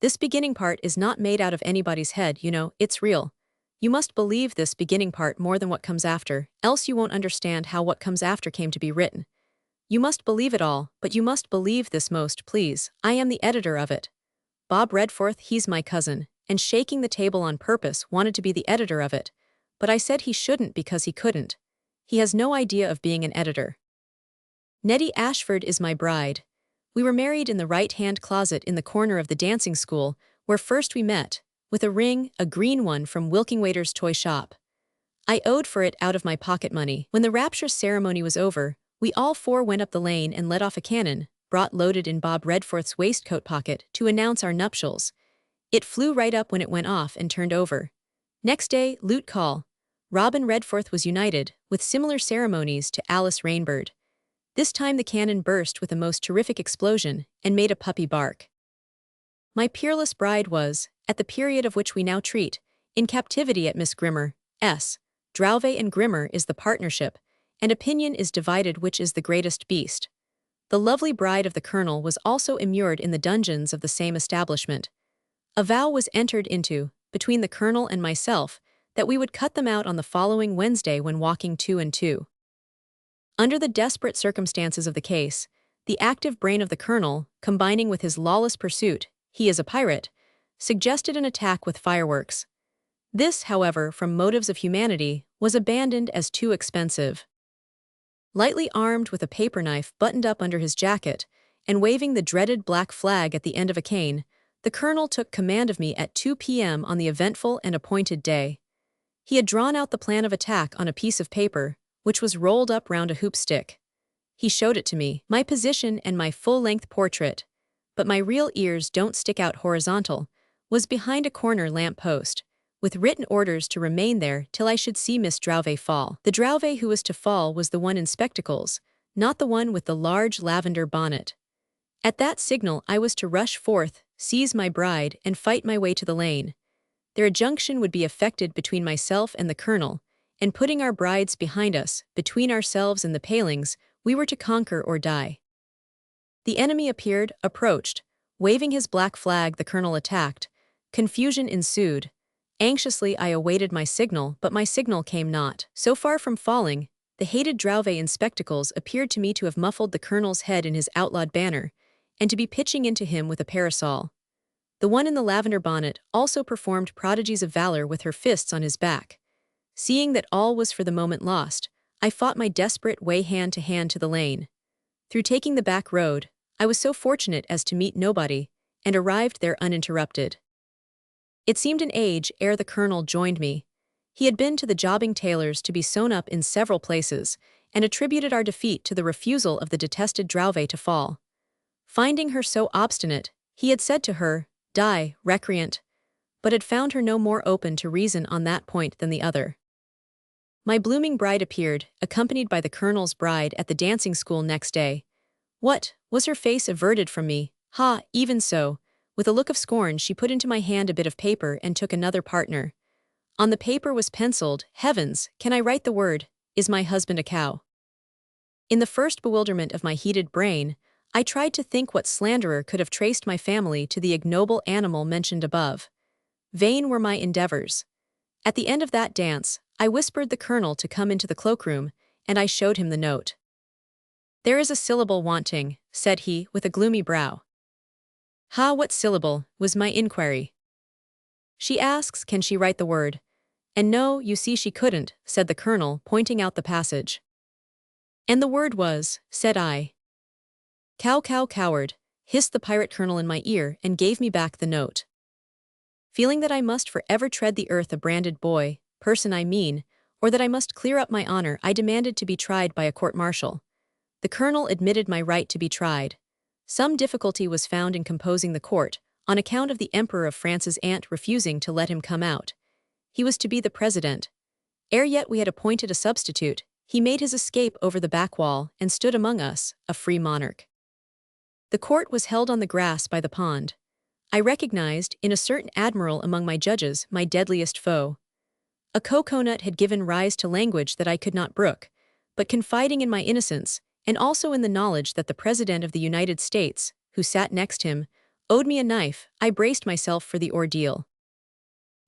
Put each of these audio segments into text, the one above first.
This beginning part is not made out of anybody's head, it's real. You must believe this beginning part more than what comes after, else you won't understand how what comes after came to be written. You must believe it all, but you must believe this most, please. I am the editor of it. Bob Redforth, he's my cousin, and shaking the table on purpose wanted to be the editor of it, but I said he shouldn't because he couldn't. He has no idea of being an editor. Nettie Ashford is my bride. We were married in the right-hand closet in the corner of the dancing school, where first we met, with a ring, a green one from Wilkingwaiter's toy shop. I owed for it out of my pocket money. When the rapture ceremony was over, we all four went up the lane and let off a cannon, brought loaded in Bob Redforth's waistcoat pocket, to announce our nuptials. It flew right up when it went off and turned over. Next day, lute call. Robin Redforth was united, with similar ceremonies to Alice Rainbird. This time the cannon burst with a most terrific explosion and made a puppy bark. My peerless bride was, at the period of which we now treat, in captivity at Miss Grimmer's. Drowve and Grimmer is the partnership, and opinion is divided which is the greatest beast. The lovely bride of the colonel was also immured in the dungeons of the same establishment. A vow was entered into, between the colonel and myself, that we would cut them out on the following Wednesday when walking two and two. Under the desperate circumstances of the case, the active brain of the colonel, combining with his lawless pursuit, he is a pirate, suggested an attack with fireworks. This, however, from motives of humanity, was abandoned as too expensive. Lightly armed with a paper knife buttoned up under his jacket, and waving the dreaded black flag at the end of a cane, the colonel took command of me at 2 p.m. on the eventful and appointed day. He had drawn out the plan of attack on a piece of paper, which was rolled up round a hoop stick. He showed it to me, my position and my full-length portrait, but my real ears don't stick out horizontal, was behind a corner lamp-post, with written orders to remain there till I should see Miss Drowve fall. The Drowve who was to fall was the one in spectacles, not the one with the large lavender bonnet. At that signal I was to rush forth, seize my bride, and fight my way to the lane. Their junction would be effected between myself and the colonel, and putting our brides behind us, between ourselves and the palings, we were to conquer or die. The enemy approached. Waving his black flag, the colonel attacked. Confusion ensued. Anxiously I awaited my signal, but my signal came not. So far from falling, the hated Drowve in spectacles appeared to me to have muffled the colonel's head in his outlawed banner, and to be pitching into him with a parasol. The one in the lavender bonnet also performed prodigies of valor with her fists on his back. Seeing that all was for the moment lost, I fought my desperate way hand to the lane. Through taking the back road, I was so fortunate as to meet nobody, and arrived there uninterrupted. It seemed an age ere the colonel joined me. He had been to the jobbing tailors to be sewn up in several places, and attributed our defeat to the refusal of the detested Drowve to fall. Finding her so obstinate, he had said to her, "Die, recreant," but had found her no more open to reason on that point than the other. My blooming bride appeared, accompanied by the colonel's bride at the dancing school next day. What, was her face averted from me? Ha, even so. With a look of scorn she put into my hand a bit of paper and took another partner. On the paper was penciled, "Heavens, can I write the word, is my husband a cow?" In the first bewilderment of my heated brain, I tried to think what slanderer could have traced my family to the ignoble animal mentioned above. Vain were my endeavors. At the end of that dance, I whispered the colonel to come into the cloakroom, and I showed him the note. "There is a syllable wanting," said he, with a gloomy brow. "Ha, what syllable?" was my inquiry. "She asks, can she write the word? And no, you see she couldn't," said the colonel, pointing out the passage. "And the word was," said I. "Cow, cow, coward," hissed the pirate colonel in my ear and gave me back the note. Feeling that I must forever tread the earth a branded person I mean, or that I must clear up my honor, I demanded to be tried by a court-martial. The colonel admitted my right to be tried. Some difficulty was found in composing the court, on account of the Emperor of France's aunt refusing to let him come out. He was to be the president. Ere yet we had appointed a substitute, he made his escape over the back wall and stood among us, a free monarch. The court was held on the grass by the pond. I recognized, in a certain admiral among my judges, my deadliest foe. A coconut had given rise to language that I could not brook, but confiding in my innocence, and also in the knowledge that the President of the United States, who sat next him, owed me a knife. I braced myself for the ordeal.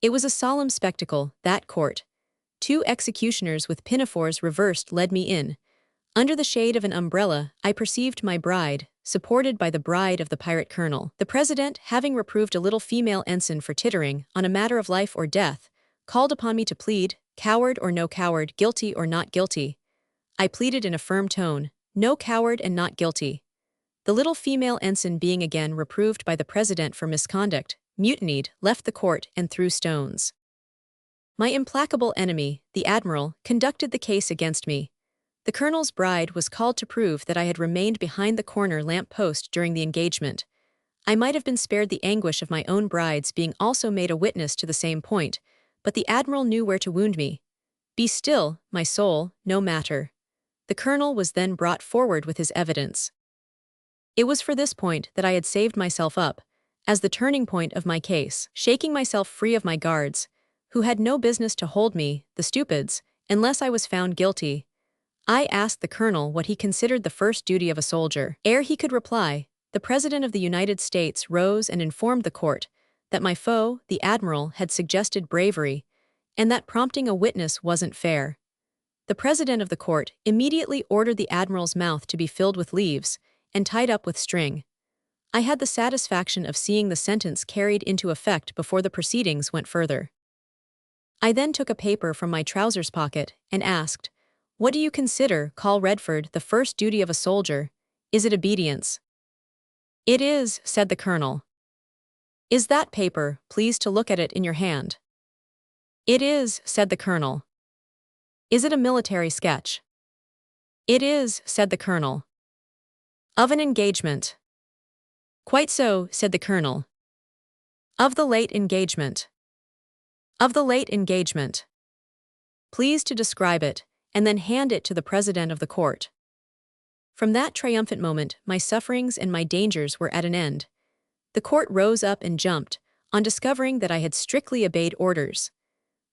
It was a solemn spectacle, that court. 2 executioners with pinafores reversed led me in. Under the shade of an umbrella, I perceived my bride, supported by the bride of the pirate colonel. The president, having reproved a little female ensign for tittering on a matter of life or death, called upon me to plead, coward or no coward, guilty or not guilty. I pleaded in a firm tone, no coward and not guilty. The little female ensign, being again reproved by the president for misconduct, mutinied, left the court, and threw stones. My implacable enemy, the admiral, conducted the case against me. The colonel's bride was called to prove that I had remained behind the corner lamp-post during the engagement. I might have been spared the anguish of my own bride's being also made a witness to the same point, but the admiral knew where to wound me. Be still, my soul, no matter. The colonel was then brought forward with his evidence. It was for this point that I had saved myself up, as the turning point of my case, shaking myself free of my guards, who had no business to hold me, the stupids, unless I was found guilty. I asked the colonel what he considered the first duty of a soldier. Ere he could reply, the President of the United States rose and informed the court that my foe, the admiral, had suggested bravery, and that prompting a witness wasn't fair. The President of the court immediately ordered the admiral's mouth to be filled with leaves and tied up with string. I had the satisfaction of seeing the sentence carried into effect before the proceedings went further. I then took a paper from my trousers pocket and asked, "What do you consider, Call Redford, the first duty of a soldier? Is it obedience?" "It is," said the colonel. "Is that paper, please to look at it in your hand?" "It is," said the colonel. "Is it a military sketch?" "It is," said the colonel. "Of an engagement?" "Quite so," said the colonel. "Of the late engagement?" "Of the late engagement." "Please to describe it, and then hand it to the president of the court." From that triumphant moment, my sufferings and my dangers were at an end. The court rose up and jumped, on discovering that I had strictly obeyed orders.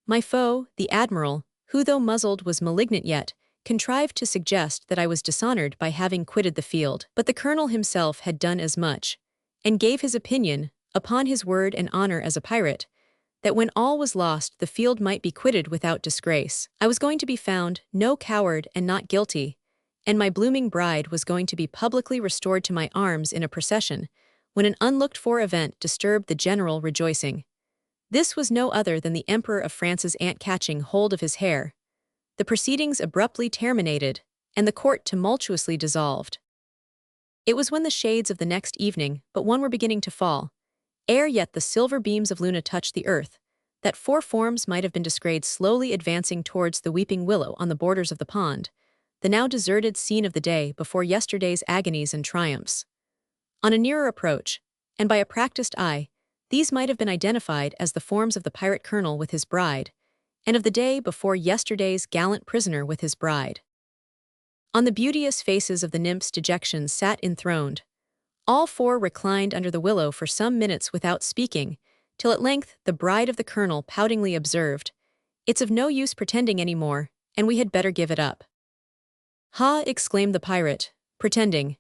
My foe, the admiral, who though muzzled was malignant yet, contrived to suggest that I was dishonored by having quitted the field. But the colonel himself had done as much, and gave his opinion, upon his word and honor as a pirate, that when all was lost the field might be quitted without disgrace. I was going to be found no coward and not guilty, and my blooming bride was going to be publicly restored to my arms in a procession, when an unlooked-for event disturbed the general rejoicing. This was no other than the Emperor of France's aunt catching hold of his hair. The proceedings abruptly terminated, and the court tumultuously dissolved. It was when the shades of the next evening but one were beginning to fall, ere yet the silver beams of Luna touched the earth, that 4 forms might have been descried slowly advancing towards the weeping willow on the borders of the pond, the now deserted scene of the day before yesterday's agonies and triumphs. On a nearer approach, and by a practiced eye, these might have been identified as the forms of the pirate colonel with his bride, and of the day before yesterday's gallant prisoner with his bride. On the beauteous faces of the nymphs dejection sat enthroned. All 4 reclined under the willow for some minutes without speaking, till at length the bride of the colonel poutingly observed, "It's of no use pretending any more, and we had better give it up." "Ha!" exclaimed the pirate, "pretending."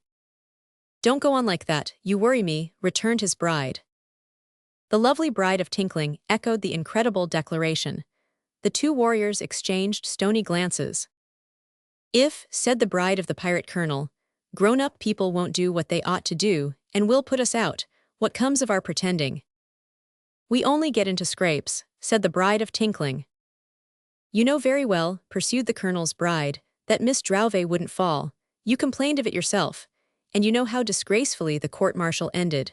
"Don't go on like that, you worry me," returned his bride. The lovely bride of Tinkling echoed the incredible declaration. The 2 warriors exchanged stony glances. "If," said the bride of the pirate colonel, "grown-up people won't do what they ought to do, and will put us out, what comes of our pretending?" "We only get into scrapes," said the bride of Tinkling. "You know very well," pursued the colonel's bride, "that Miss Drowvey wouldn't fall. You complained of it yourself, and you know how disgracefully the court-martial ended.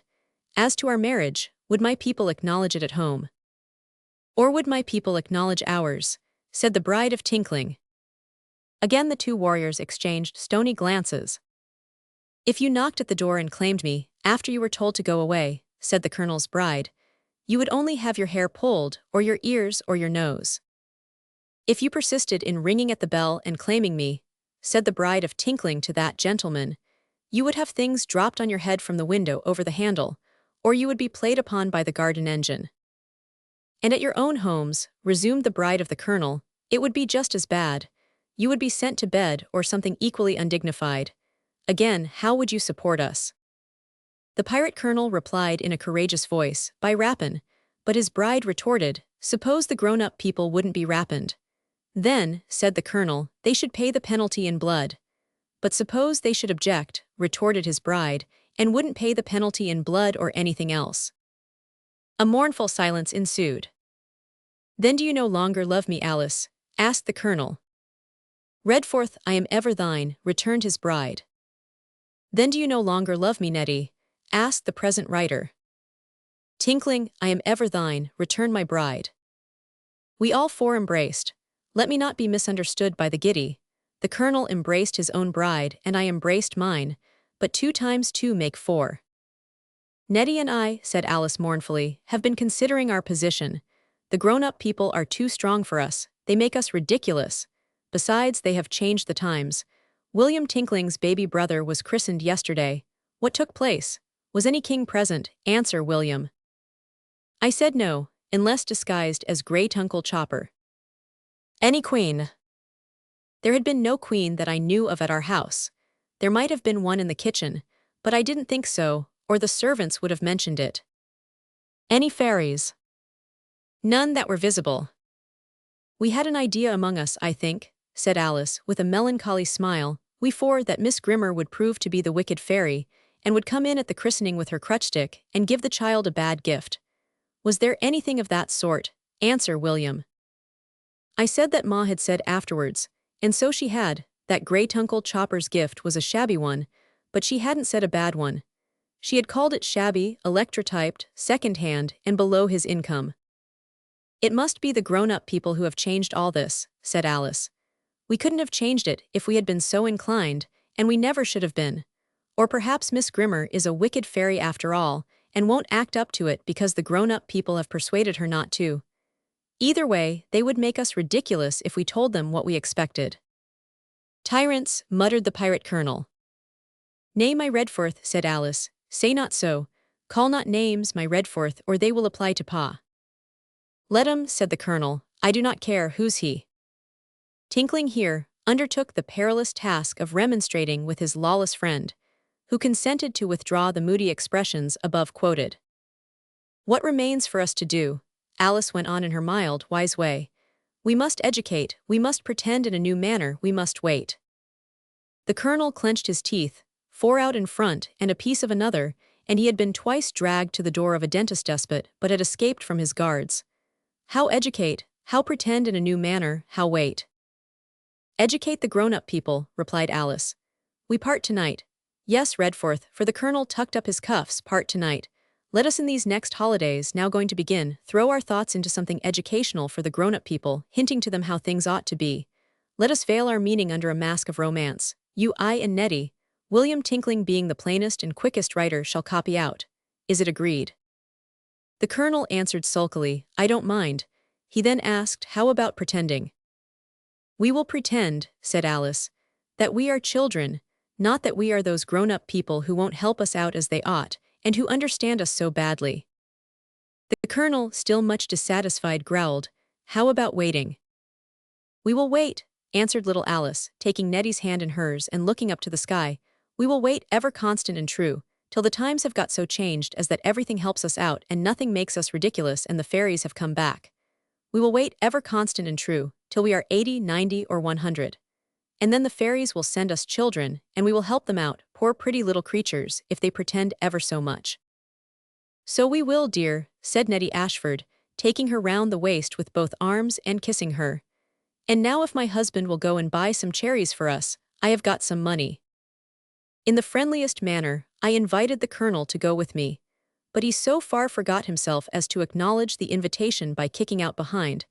As to our marriage, would my people acknowledge it at home? Or would my people acknowledge ours?" said the bride of Tinkling. Again the 2 warriors exchanged stony glances. "If you knocked at the door and claimed me, after you were told to go away," said the colonel's bride, "you would only have your hair pulled, or your ears, or your nose. If you persisted in ringing at the bell and claiming me," said the bride of Tinkling to that gentleman, "you would have things dropped on your head from the window over the handle, or you would be played upon by the garden engine. And at your own homes," resumed the bride of the colonel, "it would be just as bad. You would be sent to bed or something equally undignified. Again, how would you support us?" The pirate colonel replied in a courageous voice, by rappin', but his bride retorted, suppose the grown-up people wouldn't be rappined. Then, said the colonel, they should pay the penalty in blood. But suppose they should object, retorted his bride, and wouldn't pay the penalty in blood or anything else. A mournful silence ensued. Then do you no longer love me, Alice? Asked the colonel. Redforth, I am ever thine, returned his bride. Then do you no longer love me, Nettie? Asked the present writer. Tinkling, I am ever thine, returned my bride. We all four embraced. Let me not be misunderstood by the giddy. The colonel embraced his own bride, and I embraced mine, but 2 times 2 make 4. Nettie and I, said Alice mournfully, have been considering our position. The grown-up people are too strong for us, they make us ridiculous. Besides, they have changed the times. William Tinkling's baby brother was christened yesterday. What took place? Was any king present? Answer, William. I said no, unless disguised as Great Uncle Chopper. Any queen? There had been no queen that I knew of at our house. There might have been one in the kitchen, but I didn't think so, or the servants would have mentioned it. Any fairies? None that were visible. We had an idea among us, I think, said Alice, with a melancholy smile, we four, that Miss Grimmer would prove to be the wicked fairy, and would come in at the christening with her crutchstick, and give the child a bad gift. Was there anything of that sort? Answer, William. I said that Ma had said afterwards, and so she had, that Great Uncle Chopper's gift was a shabby one, but she hadn't said a bad one. She had called it shabby, electrotyped, second-hand, and below his income. It must be the grown-up people who have changed all this, said Alice. We couldn't have changed it if we had been so inclined, and we never should have been. Or perhaps Miss Grimmer is a wicked fairy after all, and won't act up to it because the grown-up people have persuaded her not to. Either way, they would make us ridiculous if we told them what we expected. Tyrants, muttered the pirate colonel. Nay, my Redforth, said Alice, say not so. Call not names, my Redforth, or they will apply to Pa. Let 'em, said the colonel, I do not care who's he. Tinkling here undertook the perilous task of remonstrating with his lawless friend, who consented to withdraw the moody expressions above quoted. What remains for us to do? Alice went on in her mild, wise way. We must educate, we must pretend in a new manner, we must wait. The colonel clenched his teeth, 4 out in front and a piece of another, and he had been twice dragged to the door of a dentist despot, but had escaped from his guards. How educate, how pretend in a new manner, how wait? Educate the grown-up people, replied Alice. We part tonight. Yes, Redforth, for the colonel tucked up his cuffs, part tonight. Let us in these next holidays, now going to begin, throw our thoughts into something educational for the grown-up people, hinting to them how things ought to be. Let us veil our meaning under a mask of romance. You, I, and Nettie, William Tinkling being the plainest and quickest writer, shall copy out. Is it agreed? The colonel answered sulkily, I don't mind. He then asked, how about pretending? We will pretend, said Alice, that we are children, not that we are those grown-up people who won't help us out as they ought, and who understand us so badly. The colonel, still much dissatisfied, growled, how about waiting? We will wait, answered little Alice, taking Nettie's hand in hers and looking up to the sky. We will wait, ever constant and true, till the times have got so changed as that everything helps us out and nothing makes us ridiculous and the fairies have come back. We will wait, ever constant and true, till we are 80, 90, or 100. And then the fairies will send us children, and we will help them out, poor pretty little creatures, if they pretend ever so much. So we will, dear, said Nettie Ashford, taking her round the waist with both arms and kissing her. And now if my husband will go and buy some cherries for us, I have got some money. In the friendliest manner, I invited the colonel to go with me, but he so far forgot himself as to acknowledge the invitation by kicking out behind,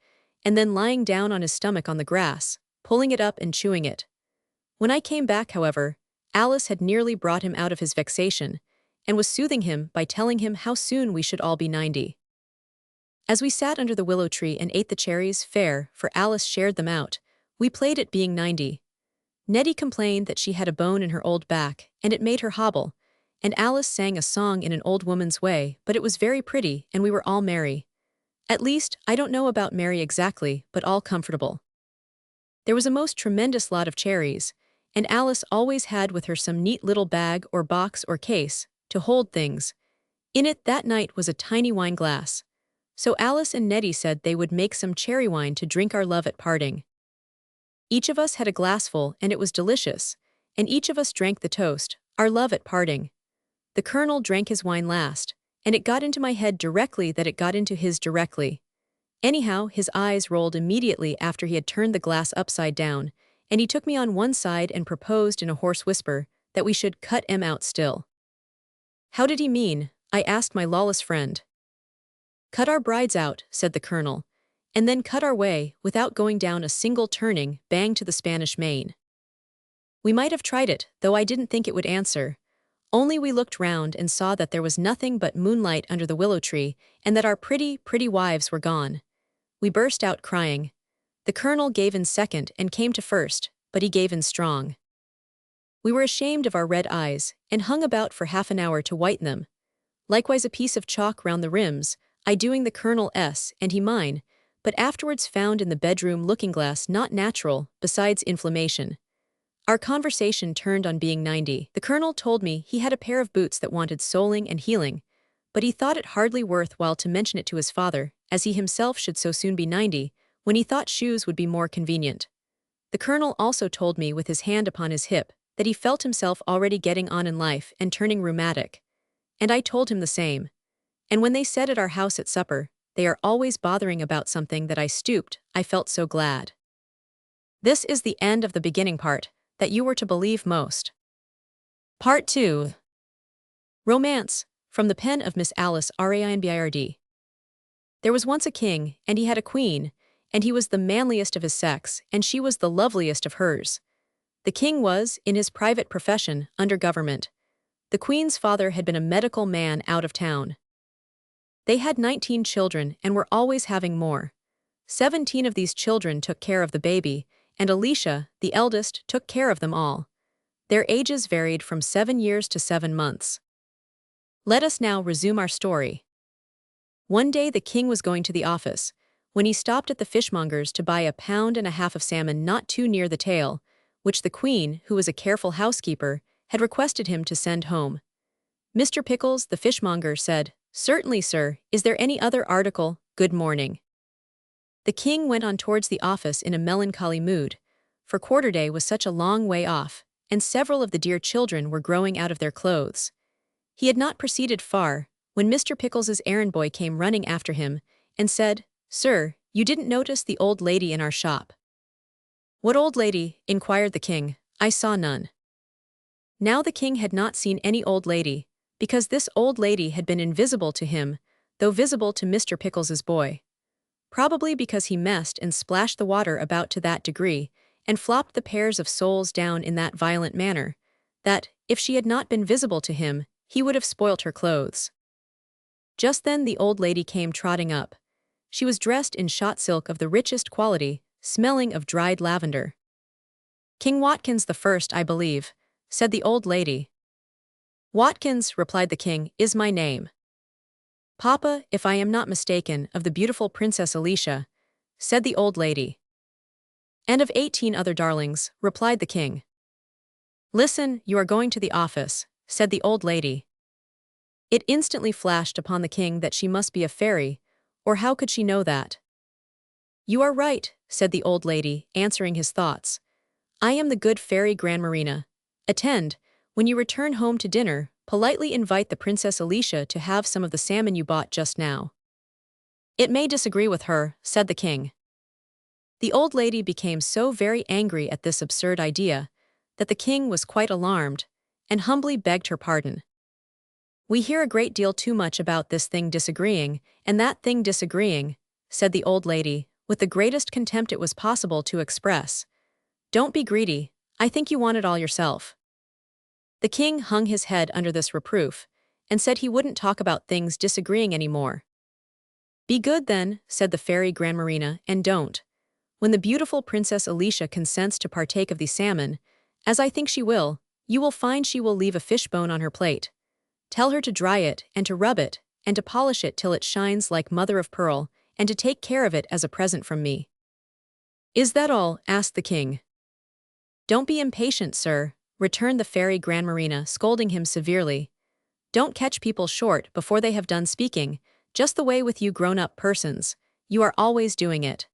and then lying down on his stomach on the grass, pulling it up and chewing it. When I came back, however, Alice had nearly brought him out of his vexation, and was soothing him by telling him how soon we should all be 90. As we sat under the willow tree and ate the cherries fair, for Alice shared them out, we played at being 90. Nettie complained that she had a bone in her old back, and it made her hobble, and Alice sang a song in an old woman's way, but it was very pretty, and we were all merry. At least, I don't know about merry exactly, but all comfortable. There was a most tremendous lot of cherries, and Alice always had with her some neat little bag or box or case, to hold things. In it that night was a tiny wine glass. So Alice and Nettie said they would make some cherry wine to drink our love at parting. Each of us had a glassful, and it was delicious, and each of us drank the toast, our love at parting. The Colonel drank his wine last, and it got into my head directly that it got into his directly. Anyhow, his eyes rolled immediately after he had turned the glass upside down, and he took me on one side and proposed in a hoarse whisper that we should cut em out still. How did he mean? I asked my lawless friend. Cut our brides out, said the Colonel, and then cut our way, without going down a single turning, bang to the Spanish Main. We might have tried it, though I didn't think it would answer. Only we looked round and saw that there was nothing but moonlight under the willow tree, and that our pretty, pretty wives were gone. We burst out crying. The Colonel gave in second and came to first, but he gave in strong. We were ashamed of our red eyes, and hung about for half an hour to whiten them. Likewise a piece of chalk round the rims, I doing the Colonel S and he mine, but afterwards found in the bedroom looking-glass not natural, besides inflammation. Our conversation turned on being 90. The Colonel told me he had a pair of boots that wanted soling and heeling, but he thought it hardly worth while to mention it to his father, as he himself should so soon be 90, when he thought shoes would be more convenient. The Colonel also told me with his hand upon his hip that he felt himself already getting on in life and turning rheumatic. And I told him the same. And when they said at our house at supper, they are always bothering about something that I stooped, I felt so glad. This is the end of the beginning part, that you were to believe most. Part 2. Romance, from the pen of Miss Alice Rainbird. There was once a king, and he had a queen, and he was the manliest of his sex, and she was the loveliest of hers. The king was, in his private profession, under government. The queen's father had been a medical man out of town. They had 19 children and were always having more. 17 of these children took care of the baby, and Alicia, the eldest, took care of them all. Their ages varied from 7 years to 7 months. Let us now resume our story. One day the king was going to the office, when he stopped at the fishmonger's to buy 1.5 pounds of salmon not too near the tail, which the queen, who was a careful housekeeper, had requested him to send home. Mr. Pickles, the fishmonger, said, "Certainly, sir. Is there any other article? Good morning." The king went on towards the office in a melancholy mood, for quarter-day was such a long way off, and several of the dear children were growing out of their clothes. He had not proceeded far, when Mr. Pickles's errand-boy came running after him, and said, "Sir, you didn't notice the old lady in our shop." "What old lady?" inquired the king. "I saw none." Now the king had not seen any old lady, because this old lady had been invisible to him, though visible to Mr. Pickles's boy. Probably because he messed and splashed the water about to that degree, and flopped the pairs of soles down in that violent manner, that, if she had not been visible to him, he would have spoilt her clothes. Just then the old lady came trotting up. She was dressed in shot silk of the richest quality, smelling of dried lavender. "King Watkins the First, I believe," said the old lady. "Watkins," replied the king, "is my name." "Papa, if I am not mistaken, of the beautiful Princess Alicia," said the old lady. "And of 18 other darlings," replied the king. "Listen, you are going to the office," said the old lady. It instantly flashed upon the king that she must be a fairy, or how could she know that? "You are right," said the old lady, answering his thoughts. "I am the good fairy Grandmarina. Attend, when you return home to dinner, politely invite the Princess Alicia to have some of the salmon you bought just now." "It may disagree with her," said the king. The old lady became so very angry at this absurd idea, that the king was quite alarmed, and humbly begged her pardon. "We hear a great deal too much about this thing disagreeing, and that thing disagreeing," said the old lady, with the greatest contempt it was possible to express. "Don't be greedy, I think you want it all yourself." The king hung his head under this reproof, and said he wouldn't talk about things disagreeing any more. "Be good then," said the fairy Grandmarina, "and don't. When the beautiful Princess Alicia consents to partake of the salmon, as I think she will, you will find she will leave a fishbone on her plate. Tell her to dry it, and to rub it, and to polish it till it shines like mother of pearl, and to take care of it as a present from me." "Is that all?" asked the king. "Don't be impatient, sir," returned the fairy Grandmarina, scolding him severely. Don't catch people short before they have done speaking, just the way with you grown-up persons. You are always doing it."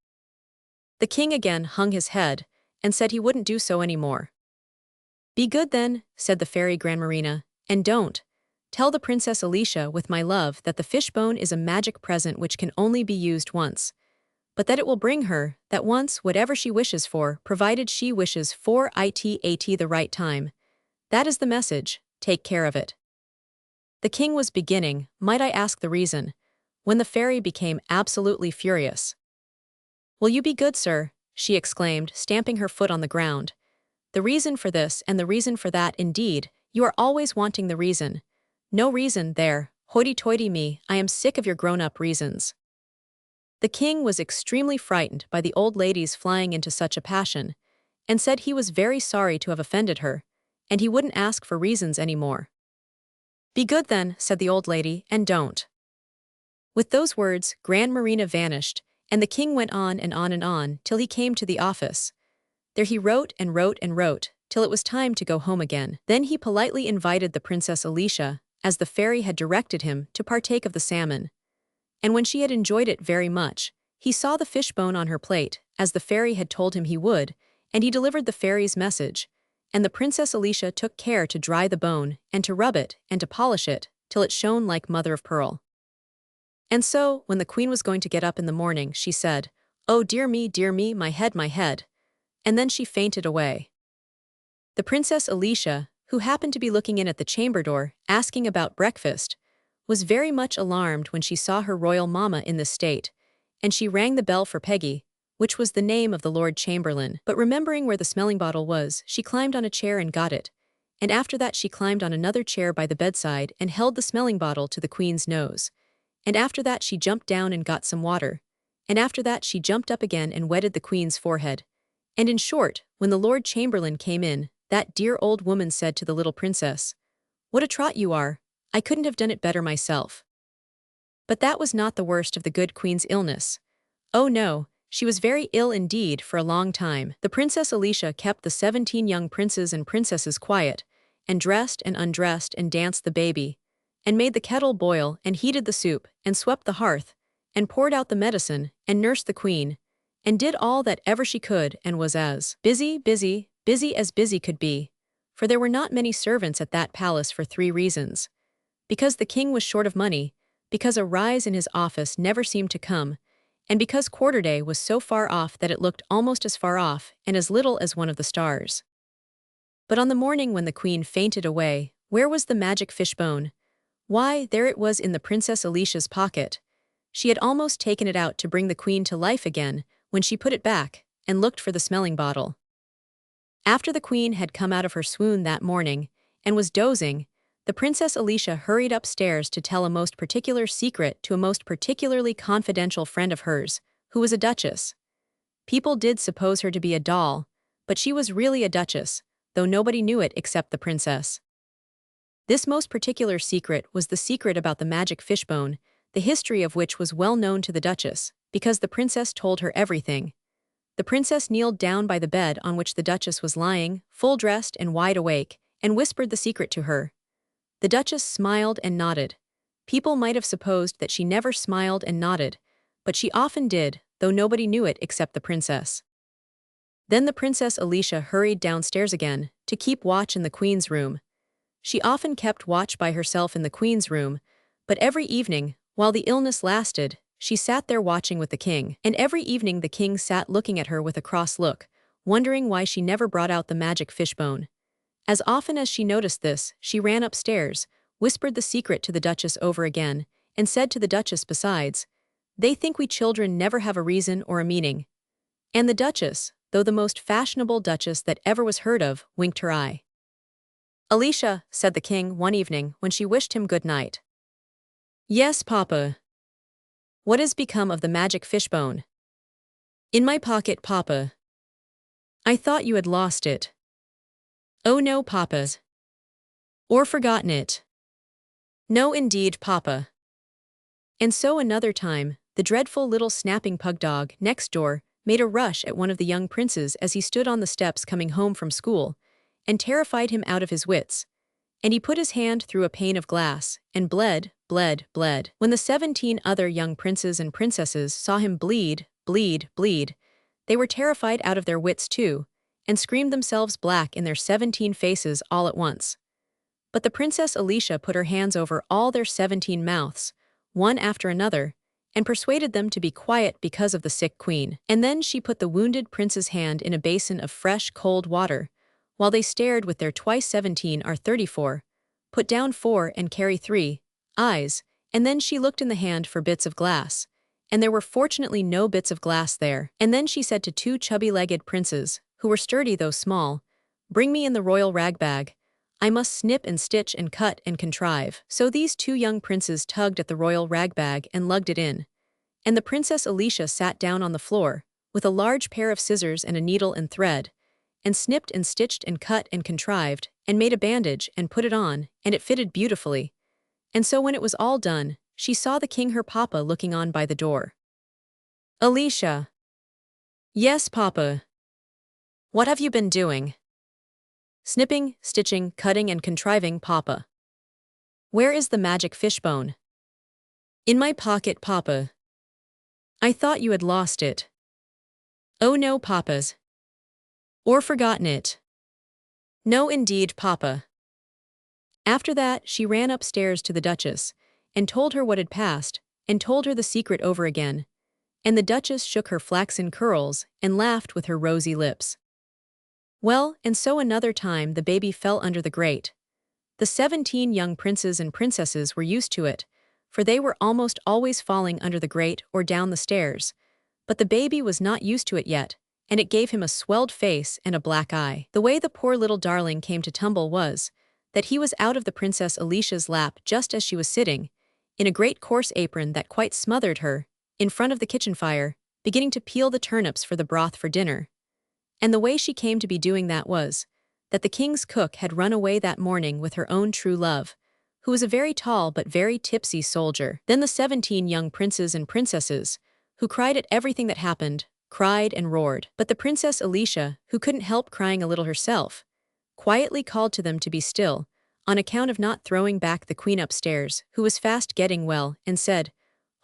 The king again hung his head, and said he wouldn't do so any more. "Be good then," said the fairy Grandmarina, "and don't. Tell the Princess Alicia with my love that the fishbone is a magic present which can only be used once, but that it will bring her, that once, whatever she wishes for, provided she wishes for it at the right time. That is the message, take care of it." The king was beginning, "Might I ask the reason?" when the fairy became absolutely furious. "Will you be good, sir?" she exclaimed, stamping her foot on the ground. "The reason for this and the reason for that, indeed, you are always wanting the reason. No reason, there, hoity-toity me, I am sick of your grown-up reasons." The king was extremely frightened by the old lady's flying into such a passion, and said he was very sorry to have offended her, and he wouldn't ask for reasons any more. "Be good then," said the old lady, "and don't." With those words, Grandmarina vanished, and the king went on and on and on, till he came to the office. There he wrote and wrote and wrote, till it was time to go home again. Then he politely invited the Princess Alicia, as the fairy had directed him, to partake of the salmon. And when she had enjoyed it very much, he saw the fishbone on her plate, as the fairy had told him he would, and he delivered the fairy's message, and the Princess Alicia took care to dry the bone, and to rub it, and to polish it, till it shone like mother of pearl. And so, when the queen was going to get up in the morning, she said, "Oh dear me, my head," and then she fainted away. The Princess Alicia, who happened to be looking in at the chamber door, asking about breakfast, was very much alarmed when she saw her royal mamma in this state, and she rang the bell for Peggy, which was the name of the Lord Chamberlain. But remembering where the smelling bottle was, she climbed on a chair and got it, and after that she climbed on another chair by the bedside and held the smelling bottle to the queen's nose. And after that she jumped down and got some water, and after that she jumped up again and wetted the queen's forehead. And in short, when the Lord Chamberlain came in, that dear old woman said to the little princess, "What a trot you are, I couldn't have done it better myself." But that was not the worst of the good queen's illness. Oh no, she was very ill indeed for a long time. The Princess Alicia kept the 17 young princes and princesses quiet, and dressed and undressed and danced the baby, and made the kettle boil and heated the soup, and swept the hearth, and poured out the medicine, and nursed the queen, and did all that ever she could, and was as busy as busy could be, for there were not many servants at that palace for 3 reasons. Because the king was short of money, because a rise in his office never seemed to come, and because quarter-day was so far off that it looked almost as far off and as little as one of the stars. But on the morning when the queen fainted away, where was the magic fishbone? Why, there it was in the Princess Alicia's pocket. She had almost taken it out to bring the queen to life again, when she put it back, and looked for the smelling bottle. After the queen had come out of her swoon that morning, and was dozing, the Princess Alicia hurried upstairs to tell a most particular secret to a most particularly confidential friend of hers, who was a duchess. People did suppose her to be a doll, but she was really a duchess, though nobody knew it except the princess. This most particular secret was the secret about the magic fishbone, the history of which was well known to the duchess, because the princess told her everything. The princess kneeled down by the bed on which the duchess was lying, full dressed and wide awake, and whispered the secret to her. The duchess smiled and nodded. People might have supposed that she never smiled and nodded, but she often did, though nobody knew it except the princess. Then the Princess Alicia hurried downstairs again, to keep watch in the queen's room. She often kept watch by herself in the queen's room, but every evening, while the illness lasted, she sat there watching with the king, and every evening the king sat looking at her with a cross look, wondering why she never brought out the magic fishbone. As often as she noticed this, she ran upstairs, whispered the secret to the duchess over again, and said to the duchess besides, "They think we children never have a reason or a meaning." And the duchess, though the most fashionable duchess that ever was heard of, winked her eye. "Alicia," said the king one evening when she wished him good night. "Yes, Papa." "What has become of the magic fishbone?" "In my pocket, Papa." "I thought you had lost it." "Oh no, Papa." "Or forgotten it." "No indeed, Papa." And so another time, the dreadful little snapping pug dog next door made a rush at one of the young princes as he stood on the steps coming home from school, and terrified him out of his wits, And he put his hand through a pane of glass, and bled, bled, bled. When the 17 other young princes and princesses saw him bleed, bleed, bleed, they were terrified out of their wits too, and screamed themselves black in their 17 faces all at once. But the Princess Alicia put her hands over all their 17 mouths, one after another, and persuaded them to be quiet because of the sick queen. And then she put the wounded prince's hand in a basin of fresh, cold water, while they stared with their twice 17 are 34, put down 4 and carry 3 eyes, and then she looked in the hand for bits of glass, and there were fortunately no bits of glass there. And then she said to 2 chubby-legged princes, who were sturdy though small, "Bring me in the royal rag-bag. I must snip and stitch and cut and contrive." So these 2 young princes tugged at the royal rag-bag and lugged it in. And the Princess Alicia sat down on the floor, with a large pair of scissors and a needle and thread, and snipped and stitched and cut and contrived, and made a bandage and put it on, and it fitted beautifully. And so when it was all done, she saw the king her papa looking on by the door. "Alicia." "Yes, papa." "What have you been doing?" "Snipping, stitching, cutting and contriving, papa." "Where is the magic fishbone?" "In my pocket, papa." "I thought you had lost it." "Oh no, papas." "Or forgotten it." "No indeed, papa." After that, she ran upstairs to the Duchess, and told her what had passed, and told her the secret over again, and the Duchess shook her flaxen curls, and laughed with her rosy lips. Well, and so another time the baby fell under the grate. The 17 young princes and princesses were used to it, for they were almost always falling under the grate or down the stairs, but the baby was not used to it yet, and it gave him a swelled face and a black eye. The way the poor little darling came to tumble was that he was out of the Princess Alicia's lap just as she was sitting, in a great coarse apron that quite smothered her, in front of the kitchen fire, beginning to peel the turnips for the broth for dinner. And the way she came to be doing that was that the king's cook had run away that morning with her own true love, who was a very tall but very tipsy soldier. Then the 17 young princes and princesses, who cried at everything that happened, cried and roared. But the Princess Alicia, who couldn't help crying a little herself, quietly called to them to be still, on account of not throwing back the queen upstairs, who was fast getting well, and said,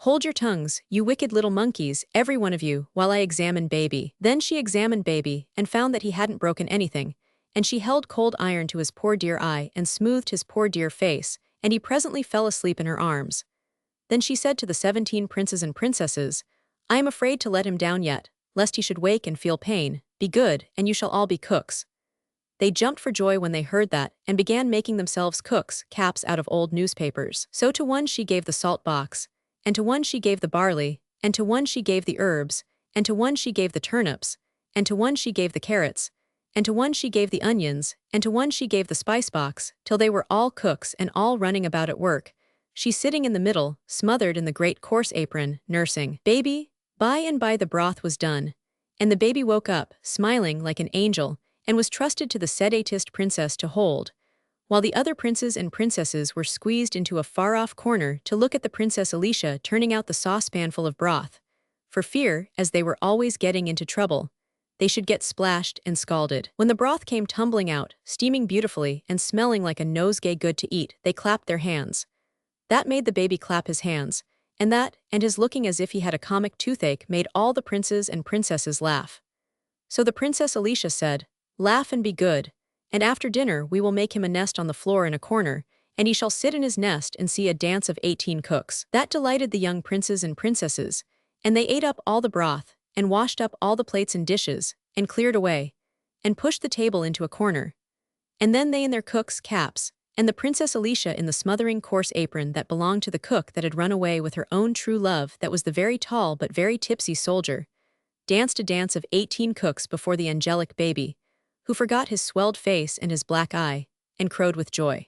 "Hold your tongues, you wicked little monkeys, every one of you, while I examine baby." Then she examined baby, and found that he hadn't broken anything, and she held cold iron to his poor dear eye and smoothed his poor dear face, and he presently fell asleep in her arms. Then she said to the 17 princes and princesses, "I am afraid to let him down yet, lest he should wake and feel pain. Be good, and you shall all be cooks." They jumped for joy when they heard that, and began making themselves cooks' caps out of old newspapers. So to one she gave the salt box, and to one she gave the barley, and to one she gave the herbs, and to one she gave the turnips, and to one she gave the carrots, and to one she gave the onions, and to one she gave the spice box, till they were all cooks and all running about at work, she sitting in the middle, smothered in the great coarse apron, nursing baby. By and by the broth was done, and the baby woke up, smiling like an angel, and was trusted to the sedatist princess to hold, while the other princes and princesses were squeezed into a far-off corner to look at the Princess Alicia turning out the saucepan full of broth, for fear, as they were always getting into trouble, they should get splashed and scalded. When the broth came tumbling out, steaming beautifully and smelling like a nosegay good to eat, they clapped their hands. That made the baby clap his hands, and that, and his looking as if he had a comic toothache, made all the princes and princesses laugh. So the Princess Alicia said, "Laugh and be good, and after dinner we will make him a nest on the floor in a corner, and he shall sit in his nest and see a dance of 18 cooks." That delighted the young princes and princesses, and they ate up all the broth, and washed up all the plates and dishes, and cleared away, and pushed the table into a corner. And then they in their cooks' caps, and the Princess Alicia in the smothering coarse apron that belonged to the cook that had run away with her own true love that was the very tall but very tipsy soldier, danced a dance of 18 cooks before the angelic baby, who forgot his swelled face and his black eye, and crowed with joy.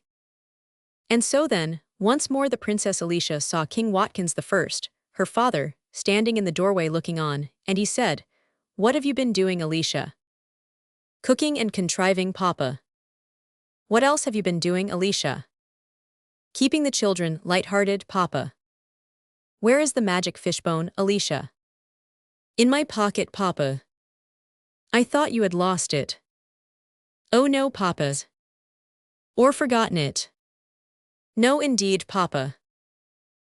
And so then, once more the Princess Alicia saw King Watkins I, her father, standing in the doorway looking on, and he said, "What have you been doing, Alicia?" "Cooking and contriving, papa." "What else have you been doing, Alicia?" "Keeping the children light-hearted, papa." "Where is the magic fishbone, Alicia?" "In my pocket, papa." "I thought you had lost it." "Oh no, papas." or forgotten it. No, indeed, Papa.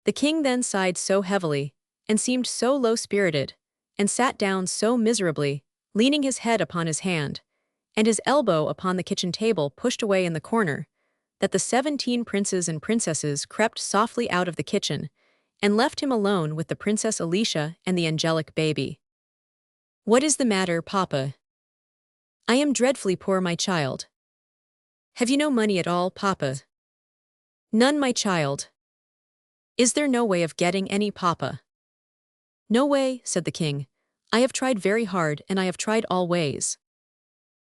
The king then sighed so heavily, and seemed so low-spirited, and sat down so miserably, leaning his head upon his hand, and his elbow upon the kitchen table pushed away in the corner, that the 17 princes and princesses crept softly out of the kitchen, and left him alone with the Princess Alicia and the angelic baby. What is the matter, Papa? I am dreadfully poor, my child. Have you no money at all, Papa? None, my child. Is there no way of getting any, Papa? No way, said the king. I have tried very hard, and I have tried all ways.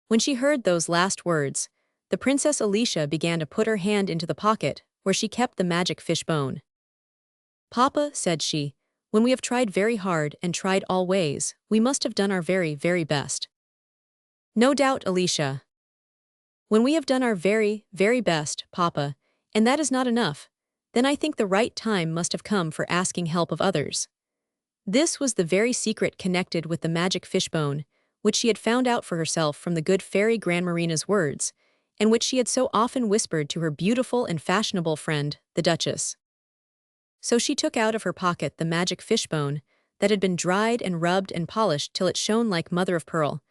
When she heard those last words, the Princess Alicia began to put her hand into the pocket where she kept the magic fishbone. Papa, said she, when we have tried very hard and tried all ways, we must have done our very, very best. No doubt, Alicia. When we have done our very, very best, Papa, and that is not enough, then I think the right time must have come for asking help of others. This was the very secret connected with the magic fishbone, which she had found out for herself from the good fairy Grandmarina's words, and which she had so often whispered to her beautiful and fashionable friend, the Duchess. So she took out of her pocket the magic fishbone that had been dried and rubbed and polished till it shone like mother of pearl,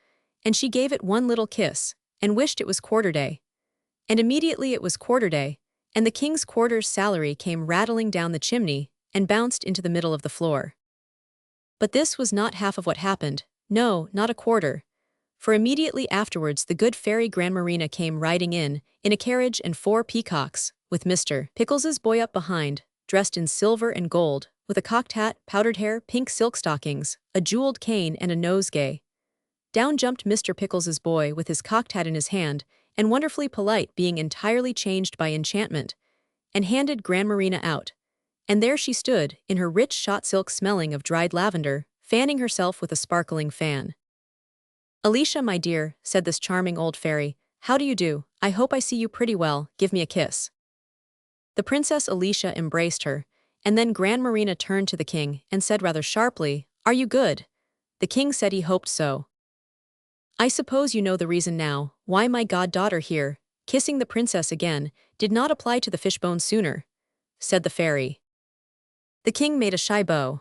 and she gave it one little kiss, and wished it was quarter-day. And immediately it was quarter-day, and the king's quarter's salary came rattling down the chimney and bounced into the middle of the floor. But this was not half of what happened, no, not a quarter, for immediately afterwards the good fairy Grandmarina came riding in a carriage and 4 peacocks, with Mr. Pickles's boy up behind, dressed in silver and gold, with a cocked hat, powdered hair, pink silk stockings, a jeweled cane and a nosegay. Down jumped Mr. Pickles's boy with his cocked hat in his hand, and wonderfully polite, being entirely changed by enchantment, and handed Grandmarina out. And there she stood, in her rich shot silk smelling of dried lavender, fanning herself with a sparkling fan. Alicia, my dear, said this charming old fairy, how do you do? I hope I see you pretty well, give me a kiss. The Princess Alicia embraced her, and then Grandmarina turned to the king and said rather sharply, Are you good? The king said he hoped so. I suppose you know the reason now, why my goddaughter here, kissing the princess again, did not apply to the fishbone sooner, said the fairy. The king made a shy bow.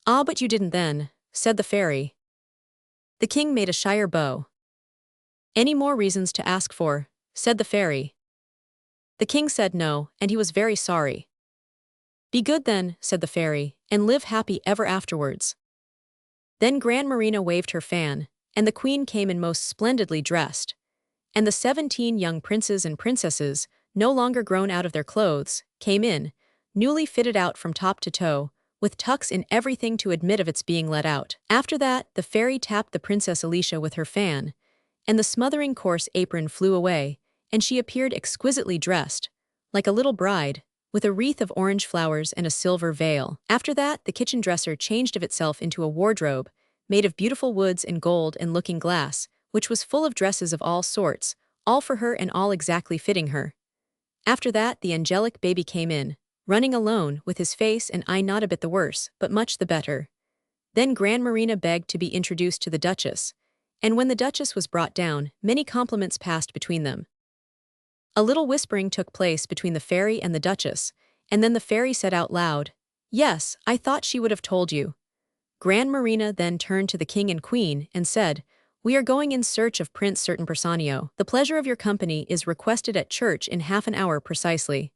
Ah, but you didn't then, said the fairy. The king made a shyer bow. Any more reasons to ask for, said the fairy. The king said no, and he was very sorry. Be good then, said the fairy, and live happy ever afterwards. Then Grandmarina waved her fan, and the queen came in most splendidly dressed, and the 17 young princes and princesses, no longer grown out of their clothes, came in, newly fitted out from top to toe, with tucks in everything to admit of its being let out. After that, the fairy tapped the Princess Alicia with her fan, and the smothering coarse apron flew away, and she appeared exquisitely dressed, like a little bride, with a wreath of orange flowers and a silver veil. After that, the kitchen dresser changed of itself into a wardrobe, made of beautiful woods and gold and looking glass, which was full of dresses of all sorts, all for her and all exactly fitting her. After that, the angelic baby came in, running alone, with his face and eye not a bit the worse, but much the better. Then Grandmarina begged to be introduced to the Duchess, and when the Duchess was brought down, many compliments passed between them. A little whispering took place between the fairy and the Duchess, and then the fairy said out loud, Yes, I thought she would have told you. Grandmarina then turned to the king and queen and said, We are going in search of Prince Certain Personio. The pleasure of your company is requested at church in half an hour precisely.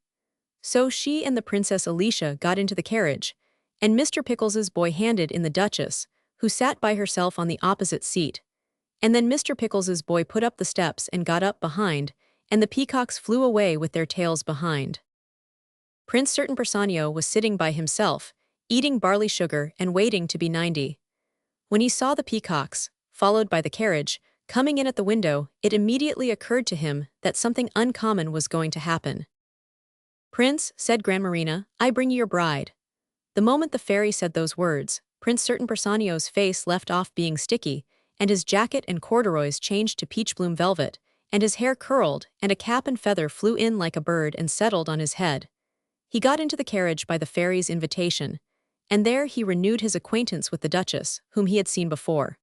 So she and the Princess Alicia got into the carriage, and Mr. Pickles's boy handed in the Duchess, who sat by herself on the opposite seat. And then Mr. Pickles's boy put up the steps and got up behind, and the peacocks flew away with their tails behind. Prince Certain Personio was sitting by himself, eating barley sugar and waiting to be 90. When he saw the peacocks, followed by the carriage, coming in at the window, it immediately occurred to him that something uncommon was going to happen. Prince, said Grandmarina, I bring you your bride. The moment the fairy said those words, Prince Certain Personio's face left off being sticky, and his jacket and corduroys changed to peach bloom velvet, and his hair curled, and a cap and feather flew in like a bird and settled on his head. He got into the carriage by the fairy's invitation, and there he renewed his acquaintance with the Duchess, whom he had seen before.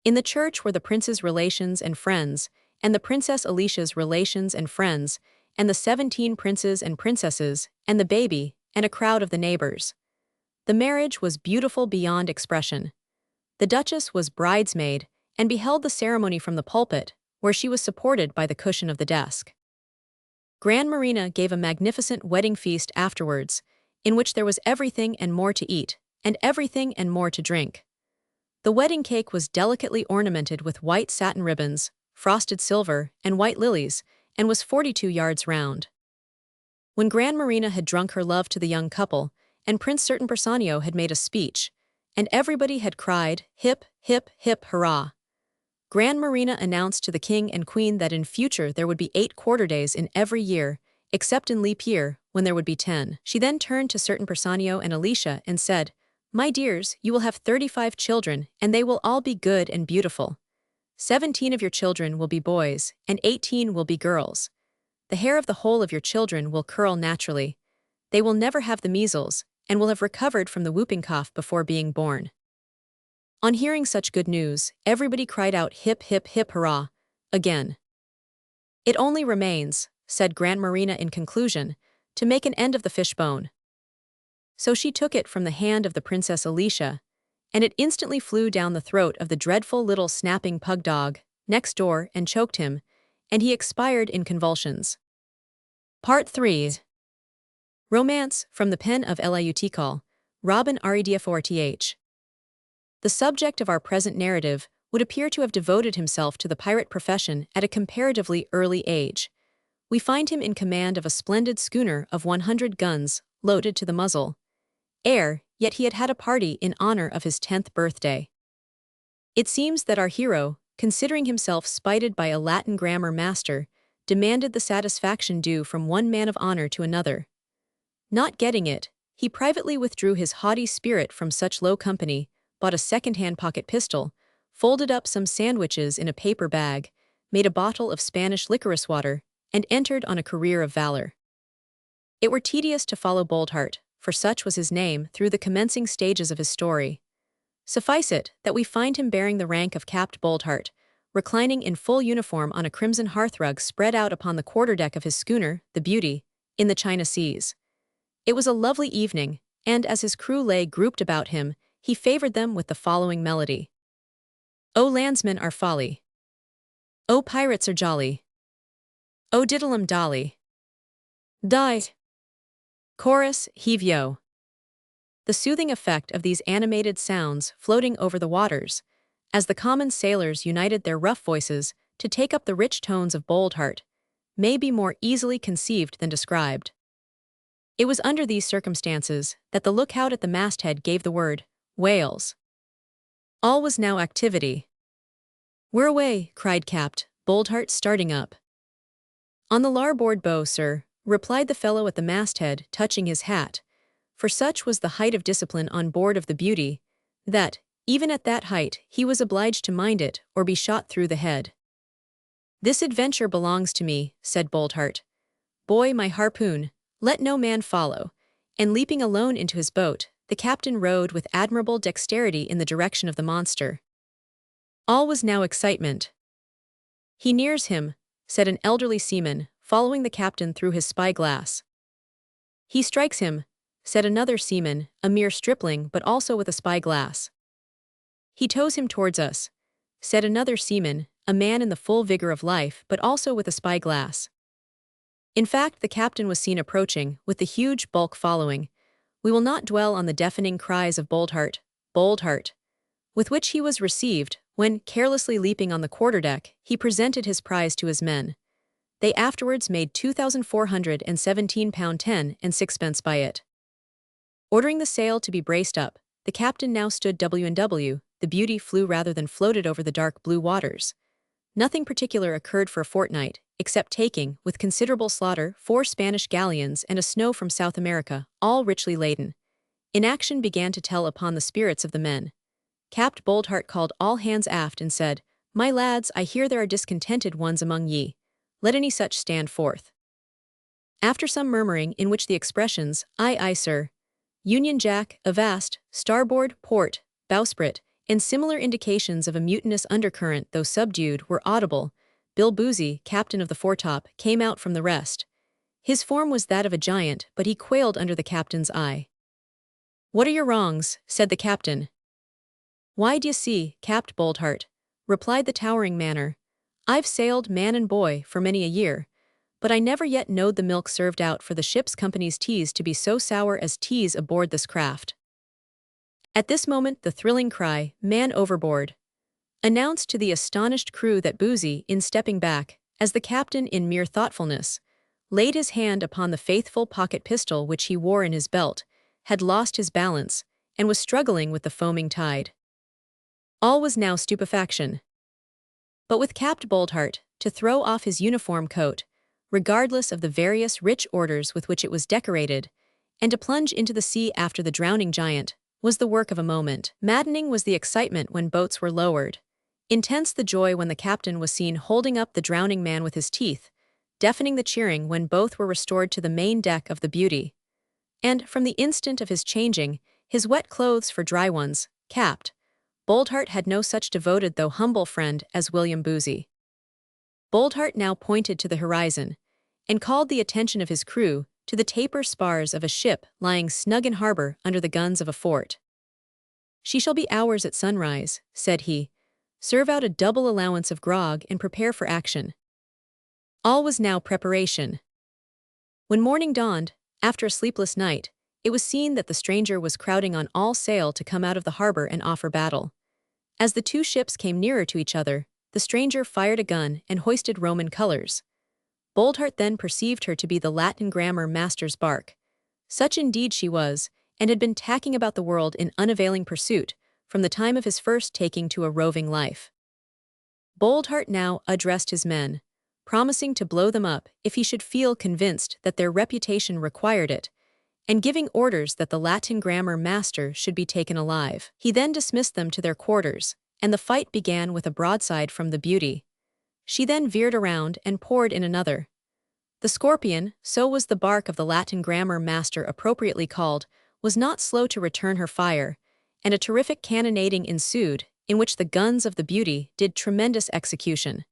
In the church were the prince's relations and friends, and the Princess Alicia's relations and friends, and the 17 princes and princesses, and the baby, and a crowd of the neighbors. The marriage was beautiful beyond expression. The Duchess was bridesmaid, and beheld the ceremony from the pulpit, where she was supported by the cushion of the desk. Grand Marina gave a magnificent wedding feast afterwards, in which there was everything and more to eat, and everything and more to drink. The wedding cake was delicately ornamented with white satin ribbons, frosted silver, and white lilies, and was 42 yards round. When Grand Marina had drunk her love to the young couple, and Prince Certain Personio had made a speech, and everybody had cried, "Hip, hip, hip, hurrah!" Grand Marina announced to the king and queen that in future there would be 8 quarter-days in every year, except in leap year, when there would be 10. She then turned to Certain Personio and Alicia and said, "My dears, you will have 35 children, and they will all be good and beautiful. 17 of your children will be boys, and 18 will be girls. The hair of the whole of your children will curl naturally. They will never have the measles, and will have recovered from the whooping cough before being born." On hearing such good news, everybody cried out hip hip hip hurrah, again. "It only remains," said Grand Marina in conclusion, "to make an end of the fishbone." So she took it from the hand of the Princess Alicia, and it instantly flew down the throat of the dreadful little snapping pug dog next door and choked him, and he expired in convulsions. Part 3. Romance, from the pen of Liutikal, Robin Rdforth. The subject of our present narrative would appear to have devoted himself to the pirate profession at a comparatively early age. We find him in command of a splendid schooner of 100 guns, loaded to the muzzle. Yet he had had a party in honor of his 10th birthday. It seems that our hero, considering himself spited by a Latin grammar master, demanded the satisfaction due from one man of honor to another. Not getting it, he privately withdrew his haughty spirit from such low company, bought a second-hand pocket pistol, folded up some sandwiches in a paper bag, made a bottle of Spanish licorice water, and entered on a career of valor. It were tedious to follow Boldheart, for such was his name, through the commencing stages of his story. Suffice it that we find him bearing the rank of Capt. Boldheart, reclining in full uniform on a crimson hearthrug spread out upon the quarterdeck of his schooner, the Beauty, in the China Seas. It was a lovely evening, and as his crew lay grouped about him, he favored them with the following melody. "O landsmen are folly. O pirates are jolly. O diddlem dolly. Die. Chorus, heave yo." The soothing effect of these animated sounds floating over the waters, as the common sailors united their rough voices to take up the rich tones of Boldheart, may be more easily conceived than described. It was under these circumstances that the lookout at the masthead gave the word, "Whales." All was now activity. "We're away," cried Capt. Boldheart, starting up. "On the larboard bow, sir," replied the fellow at the masthead, touching his hat, for such was the height of discipline on board of the Beauty, that, even at that height, he was obliged to mind it or be shot through the head. "This adventure belongs to me," said Boldheart. "Boy my harpoon, let no man follow," and leaping alone into his boat, the captain rowed with admirable dexterity in the direction of the monster. All was now excitement. "He nears him," said an elderly seaman, following the captain through his spyglass. "He strikes him," said another seaman, a mere stripling but also with a spyglass. "He tows him towards us," said another seaman, a man in the full vigor of life but also with a spyglass. In fact, the captain was seen approaching, with the huge bulk following. We will not dwell on the deafening cries of Boldheart, Boldheart, with which he was received, when, carelessly leaping on the quarterdeck, he presented his prize to his men. They afterwards made £2,417 10 and 6 by it. Ordering the sail to be braced up, the captain now stood W&W, the Beauty flew rather than floated over the dark blue waters. Nothing particular occurred for a fortnight, except taking, with considerable slaughter, 4 Spanish galleons and a snow from South America, all richly laden. Inaction began to tell upon the spirits of the men. Capt. Boldheart called all hands aft and said, "My lads, I hear there are discontented ones among ye. Let any such stand forth." After some murmuring in which the expressions, "Aye, aye, sir," "Union Jack," "Avast," "Starboard," "Port," "Bowsprit," and similar indications of a mutinous undercurrent though subdued were audible, Bill Boozy, captain of the foretop, came out from the rest. His form was that of a giant, but he quailed under the captain's eye. "What are your wrongs?" said the captain. "Why, d'ye see, Capt. Boldheart," replied the towering manner, "I've sailed, man and boy, for many a year, but I never yet knowed the milk served out for the ship's company's teas to be so sour as teas aboard this craft." At this moment the thrilling cry, "Man overboard!" announced to the astonished crew that Boozy, in stepping back, as the captain in mere thoughtfulness, laid his hand upon the faithful pocket pistol which he wore in his belt, had lost his balance, and was struggling with the foaming tide. All was now stupefaction. But with Capt. Boldheart, to throw off his uniform coat, regardless of the various rich orders with which it was decorated, and to plunge into the sea after the drowning giant, was the work of a moment. Maddening was the excitement when boats were lowered. Intense the joy when the captain was seen holding up the drowning man with his teeth, deafening the cheering when both were restored to the main deck of the Beauty. And, from the instant of his changing his wet clothes for dry ones, Capt. Boldheart had no such devoted though humble friend as William Boozy. Boldheart now pointed to the horizon, and called the attention of his crew to the taper spars of a ship lying snug in harbor under the guns of a fort. "She shall be ours at sunrise," said he. "Serve out a double allowance of grog and prepare for action." All was now preparation. When morning dawned, after a sleepless night, it was seen that the stranger was crowding on all sail to come out of the harbor and offer battle. As the two ships came nearer to each other, the stranger fired a gun and hoisted Roman colors. Boldheart then perceived her to be the Latin grammar master's bark. Such indeed she was, and had been tacking about the world in unavailing pursuit, from the time of his first taking to a roving life. Boldheart now addressed his men, promising to blow them up if he should feel convinced that their reputation required it, and giving orders that the Latin grammar master should be taken alive. He then dismissed them to their quarters, and the fight began with a broadside from the Beauty. She then veered around and poured in another. The Scorpion, so was the bark of the Latin grammar master appropriately called, was not slow to return her fire, and a terrific cannonading ensued, in which the guns of the Beauty did tremendous execution.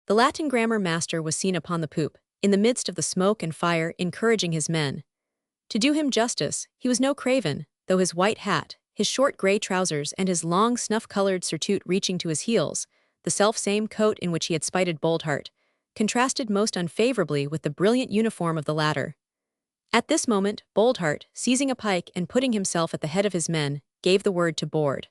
The Latin grammar master was seen upon the poop, in the midst of the smoke and fire, encouraging his men. To do him justice, he was no craven, though his white hat, his short grey trousers and his long snuff-coloured surtout reaching to his heels, the self-same coat in which he had spited Boldheart, contrasted most unfavourably with the brilliant uniform of the latter. At this moment, Boldheart, seizing a pike and putting himself at the head of his men, gave the word to board.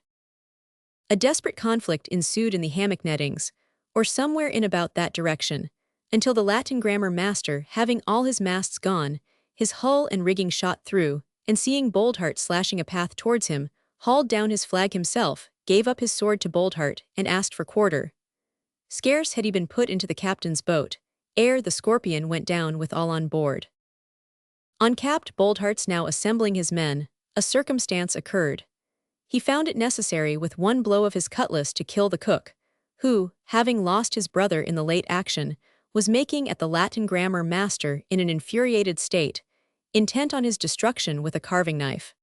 A desperate conflict ensued in the hammock nettings, or somewhere in about that direction, until the Latin grammar master, having all his masts gone, his hull and rigging shot through, and seeing Boldheart slashing a path towards him, hauled down his flag himself, gave up his sword to Boldheart, and asked for quarter. Scarce had he been put into the captain's boat, ere the Scorpion went down with all on board. On Capt. Boldheart's now assembling his men, a circumstance occurred. He found it necessary with one blow of his cutlass to kill the cook, who, having lost his brother in the late action, was making at the Latin grammar master in an infuriated state, intent on his destruction with a carving knife.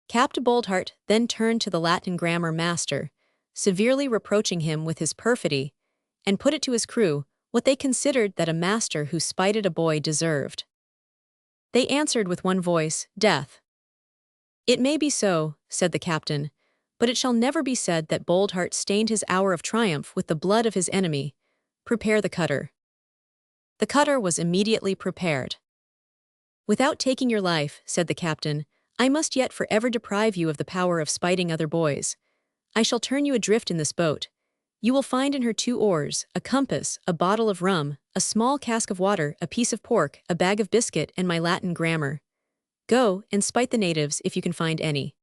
Capt. Boldheart then turned to the Latin grammar master, severely reproaching him with his perfidy, and put it to his crew what they considered that a master who spited a boy deserved. They answered with one voice, "Death." "It may be so," said the captain, "but it shall never be said that Boldheart stained his hour of triumph with the blood of his enemy. Prepare the cutter." The cutter was immediately prepared. "Without taking your life," said the captain, "I must yet forever deprive you of the power of spiting other boys. I shall turn you adrift in this boat. You will find in her 2 oars, a compass, a bottle of rum, a small cask of water, a piece of pork, a bag of biscuit, and my Latin grammar. Go, and spite the natives if you can find any."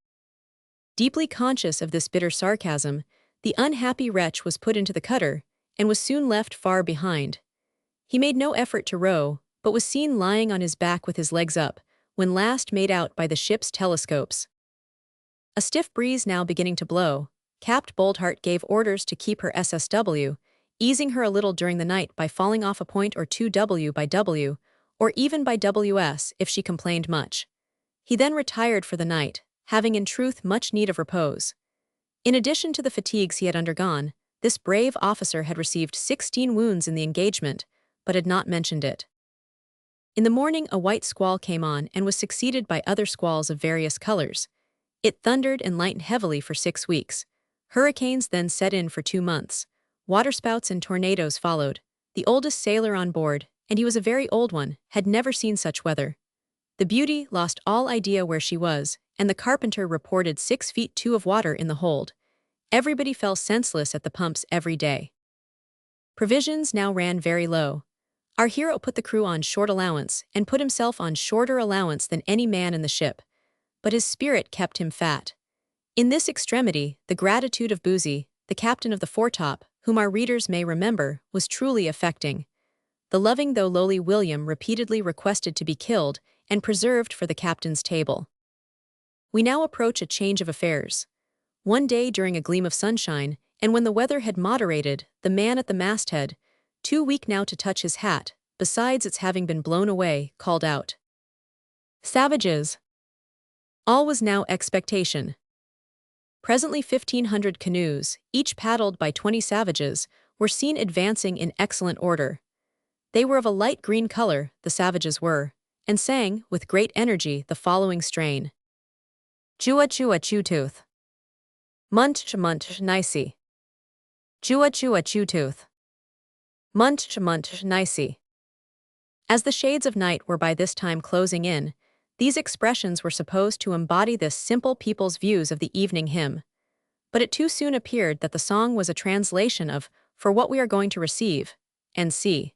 Deeply conscious of this bitter sarcasm, the unhappy wretch was put into the cutter, and was soon left far behind. He made no effort to row, but was seen lying on his back with his legs up, when last made out by the ship's telescopes. A stiff breeze now beginning to blow, Capt. Boldheart gave orders to keep her SSW, easing her a little during the night by falling off a point or two W by W, or even by WS if she complained much. He then retired for the night, having in truth much need of repose. In addition to the fatigues he had undergone, This brave officer had received 16 wounds in the engagement, but had not mentioned it. In the morning a white squall came on and was succeeded by other squalls of various colors. It thundered and lightened heavily for 6 weeks. Hurricanes then set in for 2 months. Waterspouts and tornadoes followed. The oldest sailor on board, and he was a very old one, had never seen such weather. The Beauty lost all idea where she was, and the carpenter reported 6 feet 2 of water in the hold. Everybody fell senseless at the pumps every day. Provisions now ran very low. Our hero put the crew on short allowance and put himself on shorter allowance than any man in the ship. But his spirit kept him fat. In this extremity, the gratitude of Boozy, the captain of the foretop, whom our readers may remember, was truly affecting. The loving though lowly William repeatedly requested to be killed and preserved for the captain's table. We now approach a change of affairs. One day during a gleam of sunshine, and when the weather had moderated, the man at the masthead, too weak now to touch his hat, besides its having been blown away, called out, "Savages!" All was now expectation. Presently 1,500 canoes, each paddled by 20 savages, were seen advancing in excellent order. They were of a light green color, the savages were, and sang, with great energy, the following strain. Chua chua chew tooth. Munch munch nicey. Chua chua chew tooth. Munch munch nicey. As the shades of night were by this time closing in, these expressions were supposed to embody this simple people's views of the evening hymn. But it too soon appeared that the song was a translation of "For what we are going to receive," and see.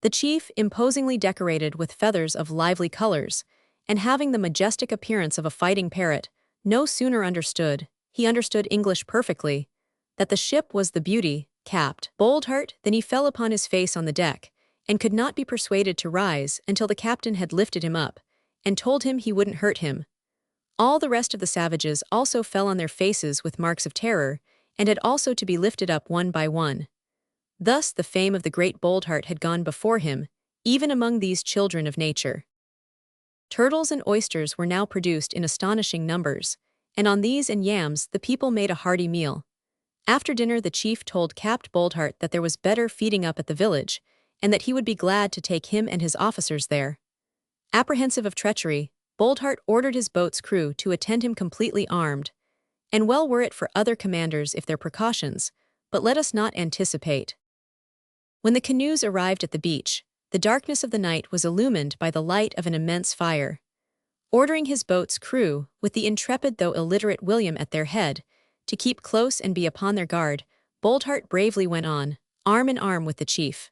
The chief, imposingly decorated with feathers of lively colors, and having the majestic appearance of a fighting parrot, no sooner understood, he understood English perfectly, that the ship was the Beauty, capped Boldheart, than he fell upon his face on the deck, and could not be persuaded to rise until the captain had lifted him up, and told him he wouldn't hurt him. All the rest of the savages also fell on their faces with marks of terror, and had also to be lifted up one by one. Thus the fame of the great Boldheart had gone before him, even among these children of nature. Turtles and oysters were now produced in astonishing numbers, and on these and yams the people made a hearty meal. After dinner the chief told Capt. Boldheart that there was better feeding up at the village, and that he would be glad to take him and his officers there. Apprehensive of treachery, Boldheart ordered his boat's crew to attend him completely armed, and well were it for other commanders if their precautions, but let us not anticipate. When the canoes arrived at the beach, the darkness of the night was illumined by the light of an immense fire. Ordering his boat's crew, with the intrepid though illiterate William at their head, to keep close and be upon their guard, Boldheart bravely went on, arm in arm with the chief.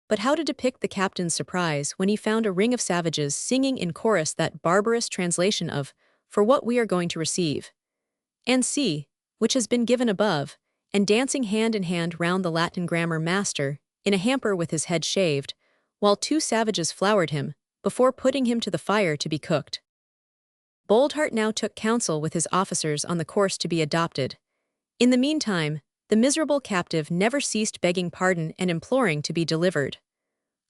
But how to depict the captain's surprise when he found a ring of savages singing in chorus that barbarous translation of "For what we are going to receive," and see, which has been given above, and dancing hand in hand round the Latin grammar master, in a hamper with his head shaved, while 2 savages floured him, before putting him to the fire to be cooked. Boldheart now took counsel with his officers on the course to be adopted. In the meantime, the miserable captive never ceased begging pardon and imploring to be delivered.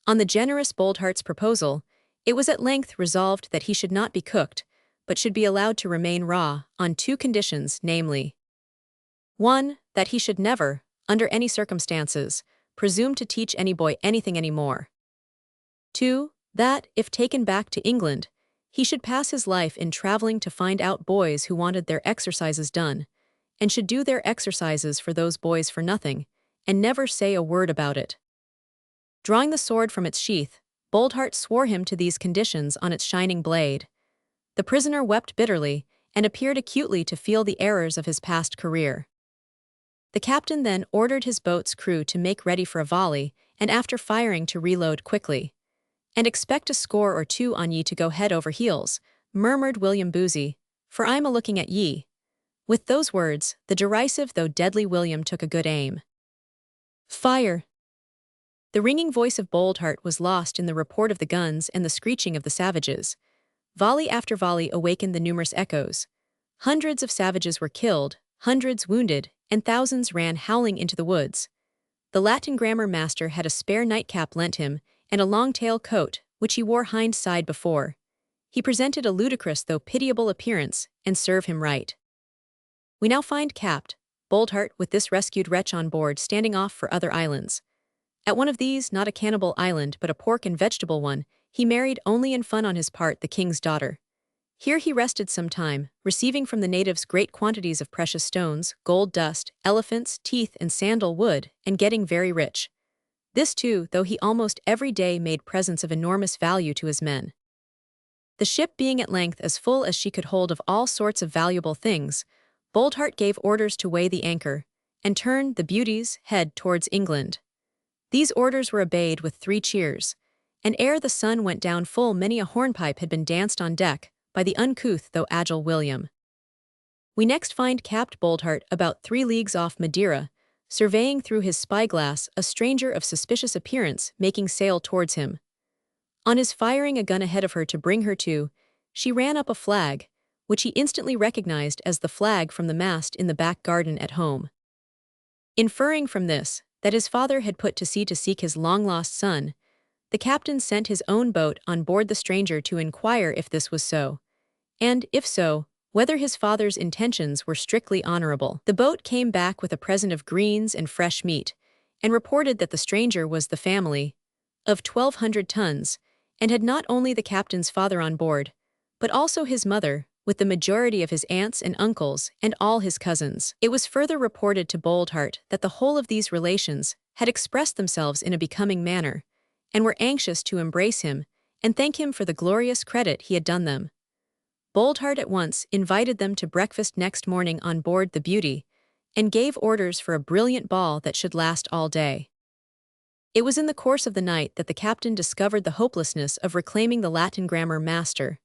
On the generous Boldheart's proposal, it was at length resolved that he should not be cooked, but should be allowed to remain raw, on 2 conditions, namely, 1. That he should never, under any circumstances, presume to teach any boy anything any more. 2. That, if taken back to England, he should pass his life in traveling to find out boys who wanted their exercises done, and should do their exercises for those boys for nothing, and never say a word about it. Drawing the sword from its sheath, Boldheart swore him to these conditions on its shining blade. The prisoner wept bitterly, and appeared acutely to feel the errors of his past career. The captain then ordered his boat's crew to make ready for a volley, and after firing to reload quickly. "And expect a score or 2 on ye to go head over heels," murmured William Boozy, "for I'm a-looking at ye." With those words, the derisive though deadly William took a good aim. Fire! The ringing voice of Boldheart was lost in the report of the guns and the screeching of the savages. Volley after volley awakened the numerous echoes. Hundreds of savages were killed, hundreds wounded, and thousands ran howling into the woods. The Latin grammar master had a spare nightcap lent him, and a long-tail coat, which he wore hind side before. He presented a ludicrous though pitiable appearance, and serve him right. We now find Capt. Boldheart with this rescued wretch on board standing off for other islands. At one of these, not a cannibal island but a pork and vegetable one, he married only in fun on his part the king's daughter. Here he rested some time, receiving from the natives great quantities of precious stones, gold dust, elephants' teeth and sandal wood, and getting very rich. This too, though he almost every day made presents of enormous value to his men. The ship being at length as full as she could hold of all sorts of valuable things, Boldheart gave orders to weigh the anchor, and turn the Beauty's head towards England. These orders were obeyed with 3 cheers, and ere the sun went down full many a hornpipe had been danced on deck by the uncouth though agile William. We next find Capt. Boldheart about 3 leagues off Madeira, surveying through his spyglass a stranger of suspicious appearance making sail towards him. On his firing a gun ahead of her to bring her to, she ran up a flag, which he instantly recognized as the flag from the mast in the back garden at home. Inferring from this, that his father had put to sea to seek his long-lost son, the captain sent his own boat on board the stranger to inquire if this was so, and, if so, whether his father's intentions were strictly honorable. The boat came back with a present of greens and fresh meat, and reported that the stranger was the family of 1,200 tons, and had not only the captain's father on board, but also his mother, with the majority of his aunts and uncles and all his cousins. It was further reported to Boldheart that the whole of these relations had expressed themselves in a becoming manner, and were anxious to embrace him and thank him for the glorious credit he had done them. Boldheart at once invited them to breakfast next morning on board the Beauty, and gave orders for a brilliant ball that should last all day. It was in the course of the night that the captain discovered the hopelessness of reclaiming the Latin grammar master.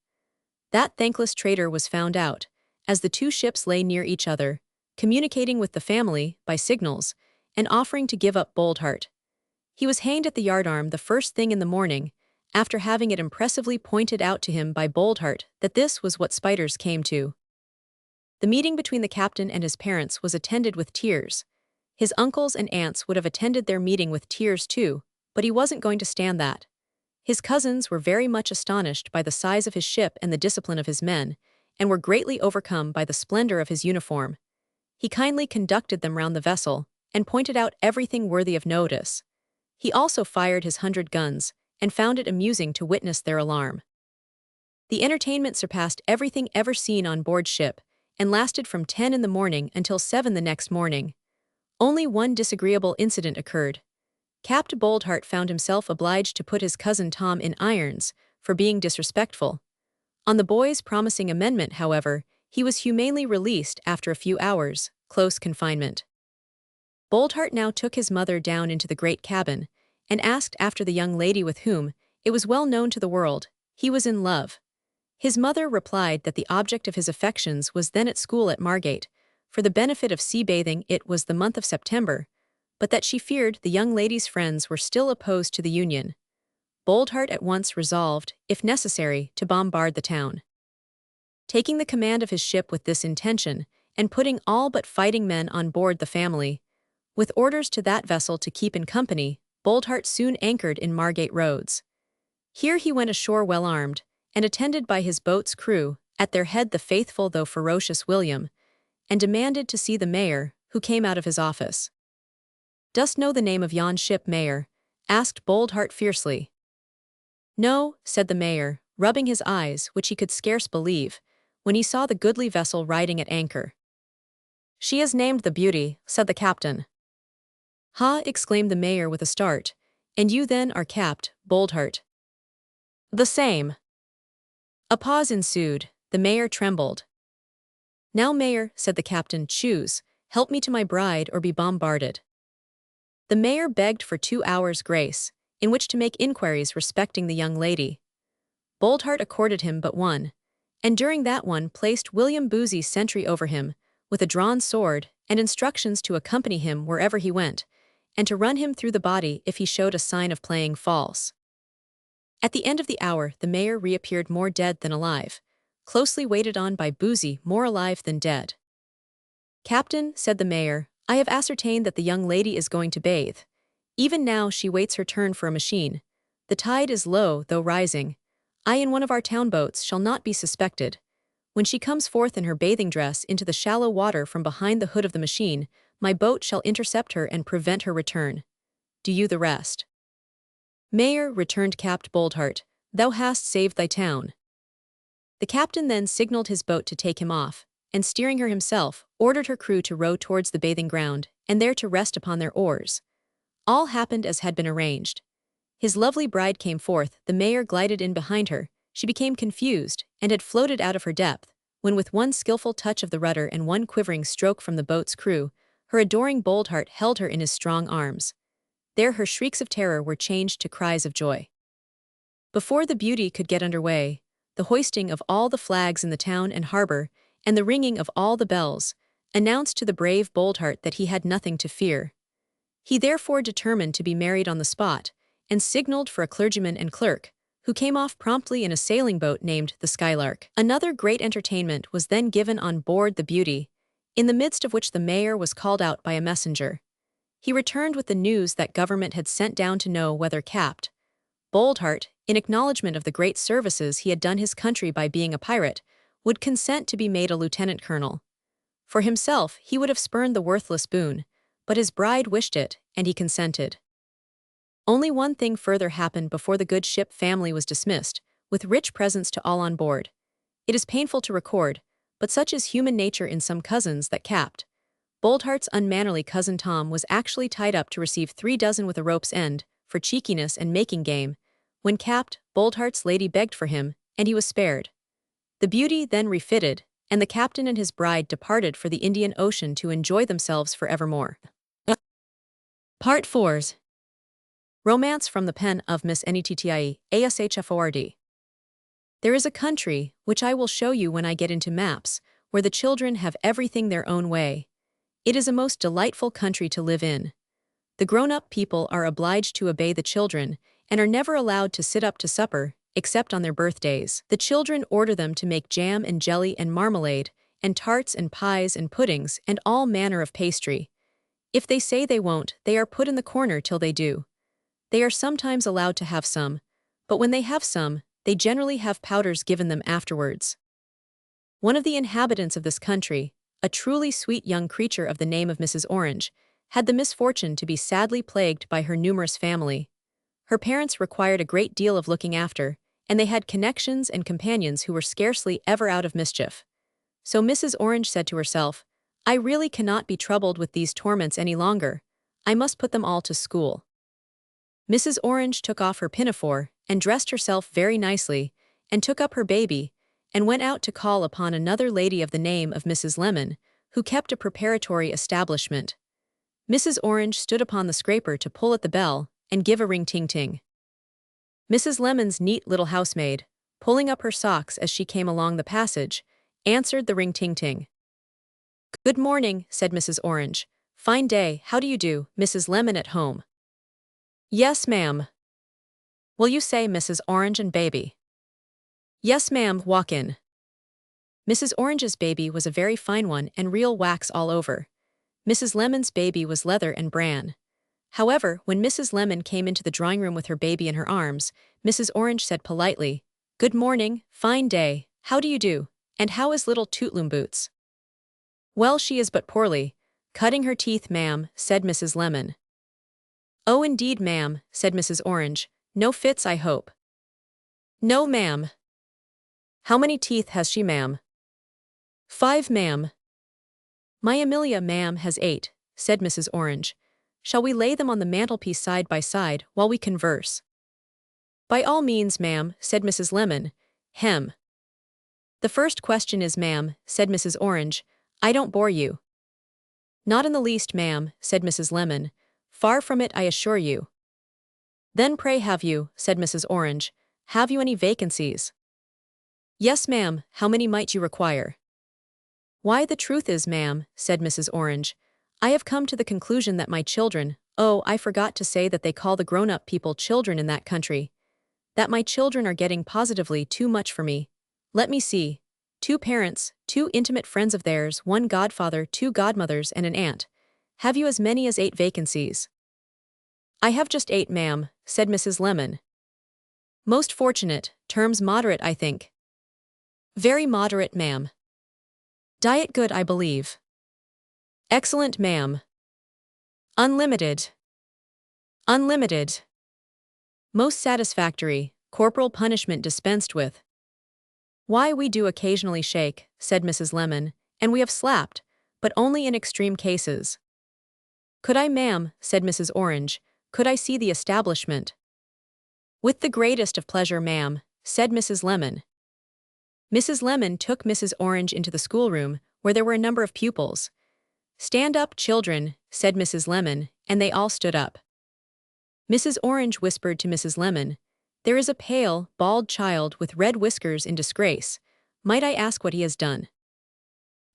That thankless traitor was found out, as the 2 ships lay near each other, communicating with the family by signals, and offering to give up Boldheart. He was hanged at the yardarm the first thing in the morning, after having it impressively pointed out to him by Boldheart that this was what spiders came to. The meeting between the captain and his parents was attended with tears. His uncles and aunts would have attended their meeting with tears too, but he wasn't going to stand that. His cousins were very much astonished by the size of his ship and the discipline of his men, and were greatly overcome by the splendor of his uniform. He kindly conducted them round the vessel, and pointed out everything worthy of notice. He also fired his 100 guns, and found it amusing to witness their alarm. The entertainment surpassed everything ever seen on board ship, and lasted from 10 in the morning until 7 the next morning. Only one disagreeable incident occurred. Capt. Boldheart found himself obliged to put his cousin Tom in irons for being disrespectful. On the boy's promising amendment, however, he was humanely released after a few hours' close confinement. Boldheart now took his mother down into the great cabin, and asked after the young lady with whom, it was well known to the world, he was in love. His mother replied that the object of his affections was then at school at Margate. For the benefit of sea-bathing it was the month of September, but that she feared the young lady's friends were still opposed to the union. Boldheart at once resolved, if necessary, to bombard the town. Taking the command of his ship with this intention, and putting all but fighting men on board the family, with orders to that vessel to keep in company, Boldheart soon anchored in Margate Roads. Here he went ashore well armed, and attended by his boat's crew, at their head the faithful though ferocious William, and demanded to see the mayor, who came out of his office. "Dost know the name of yon ship, mayor?" asked Boldheart fiercely. "No," said the mayor, rubbing his eyes, which he could scarce believe, when he saw the goodly vessel riding at anchor. "She is named the Beauty," said the captain. "Ha!" exclaimed the mayor with a start. "And you then are Capt. Boldheart?" "The same." A pause ensued. The mayor trembled. "Now, mayor," said the captain, "choose, help me to my bride or be bombarded." The mayor begged for 2 hours' grace, in which to make inquiries respecting the young lady. Boldheart accorded him but one, and during that one placed William Boozy sentry over him, with a drawn sword, and instructions to accompany him wherever he went, and to run him through the body if he showed a sign of playing false. At the end of the hour the mayor reappeared more dead than alive, closely waited on by Boozy, more alive than dead. "Captain," said the mayor, "I have ascertained that the young lady is going to bathe. Even now she waits her turn for a machine. The tide is low, though rising. I in one of our town boats shall not be suspected. When she comes forth in her bathing dress into the shallow water from behind the hood of the machine, my boat shall intercept her and prevent her return. Do you the rest. Mayor, returned Capt. Boldheart, thou hast saved thy town. The captain then signaled his boat to take him off, and steering her himself, ordered her crew to row towards the bathing ground, and there to rest upon their oars. All happened as had been arranged. His lovely bride came forth, the mayor glided in behind her, she became confused, and had floated out of her depth, when with one skillful touch of the rudder and one quivering stroke from the boat's crew, her adoring Boldheart held her in his strong arms. There her shrieks of terror were changed to cries of joy. Before the beauty could get under way, the hoisting of all the flags in the town and harbor, and the ringing of all the bells, announced to the brave Boldheart that he had nothing to fear. He therefore determined to be married on the spot, and signaled for a clergyman and clerk, who came off promptly in a sailing boat named the Skylark. Another great entertainment was then given on board the Beauty, in the midst of which the mayor was called out by a messenger. He returned with the news that government had sent down to know whether Capt. Boldheart, in acknowledgment of the great services he had done his country by being a pirate, would consent to be made a lieutenant colonel. For himself, he would have spurned the worthless boon, but his bride wished it, and he consented. Only one thing further happened before the good ship family was dismissed, with rich presents to all on board. It is painful to record, but such is human nature in some cousins that Capt. Boldheart's unmannerly cousin Tom was actually tied up to receive 3 dozen with a rope's end, for cheekiness and making game, when Capt. Boldheart's lady begged for him, and he was spared. The Beauty then refitted, and the captain and his bride departed for the Indian Ocean to enjoy themselves forevermore. Part 4. Romance from the pen of Miss Nettie Ashford. There is a country, which I will show you when I get into maps, where the children have everything their own way. It is a most delightful country to live in. The grown-up people are obliged to obey the children, and are never allowed to sit up to supper, except on their birthdays. The children order them to make jam and jelly and marmalade, and tarts and pies and puddings and all manner of pastry. If they say they won't, they are put in the corner till they do. They are sometimes allowed to have some, but when they have some, they generally have powders given them afterwards. One of the inhabitants of this country, a truly sweet young creature of the name of Mrs. Orange, had the misfortune to be sadly plagued by her numerous family. Her parents required a great deal of looking after, and they had connections and companions who were scarcely ever out of mischief. So Mrs. Orange said to herself, I really cannot be troubled with these torments any longer. I must put them all to school. Mrs. Orange took off her pinafore, and dressed herself very nicely, and took up her baby, and went out to call upon another lady of the name of Mrs. Lemon, who kept a preparatory establishment. Mrs. Orange stood upon the scraper to pull at the bell, and give a ring-ting-ting. Mrs. Lemon's neat little housemaid, pulling up her socks as she came along the passage, answered the ring-ting-ting. Good morning, said Mrs. Orange. Fine day, how do you do, Mrs. Lemon at home? Yes, ma'am. Will you say Mrs. Orange and baby? Yes, ma'am, walk in. Mrs. Orange's baby was a very fine one and real wax all over. Mrs. Lemon's baby was leather and bran. However, when Mrs. Lemon came into the drawing-room with her baby in her arms, Mrs. Orange said politely, Good morning, fine day, how do you do, and how is little Tootloom Boots? Well, she is but poorly, cutting her teeth, ma'am, said Mrs. Lemon. Oh, indeed, ma'am, said Mrs. Orange, no fits, I hope. No, ma'am. How many teeth has she, ma'am? 5, ma'am. My Amelia, ma'am, has 8, said Mrs. Orange. Shall we lay them on the mantelpiece side by side while we converse? By all means, ma'am, said Mrs. Lemon. Hem. The first question is, ma'am, said Mrs. Orange, I don't bore you. Not in the least, ma'am, said Mrs. Lemon. Far from it, I assure you. Then pray have you, said Mrs. Orange, have you any vacancies? Yes, ma'am, how many might you require? Why, the truth is, ma'am, said Mrs. Orange, I have come to the conclusion that my children, oh, I forgot to say that they call the grown-up people children in that country, that my children are getting positively too much for me. Let me see. 2 parents, 2 intimate friends of theirs, 1 godfather, 2 godmothers, and an aunt. Have you as many as 8 vacancies? I have just 8, ma'am, said Mrs. Lemon. Most fortunate, terms moderate, I think. Very moderate, ma'am. Diet good, I believe. Excellent, ma'am. Unlimited. Unlimited. Most satisfactory, corporal punishment dispensed with. Why, we do occasionally shake, said Mrs. Lemon, and we have slapped, but only in extreme cases. Could I, ma'am, said Mrs. Orange, could I see the establishment? With the greatest of pleasure, ma'am, said Mrs. Lemon. Mrs. Lemon took Mrs. Orange into the schoolroom, where there were a number of pupils. Stand up, children, said Mrs. Lemon, and they all stood up. Mrs. Orange whispered to Mrs. Lemon, there is a pale, bald child with red whiskers in disgrace. Might I ask what he has done?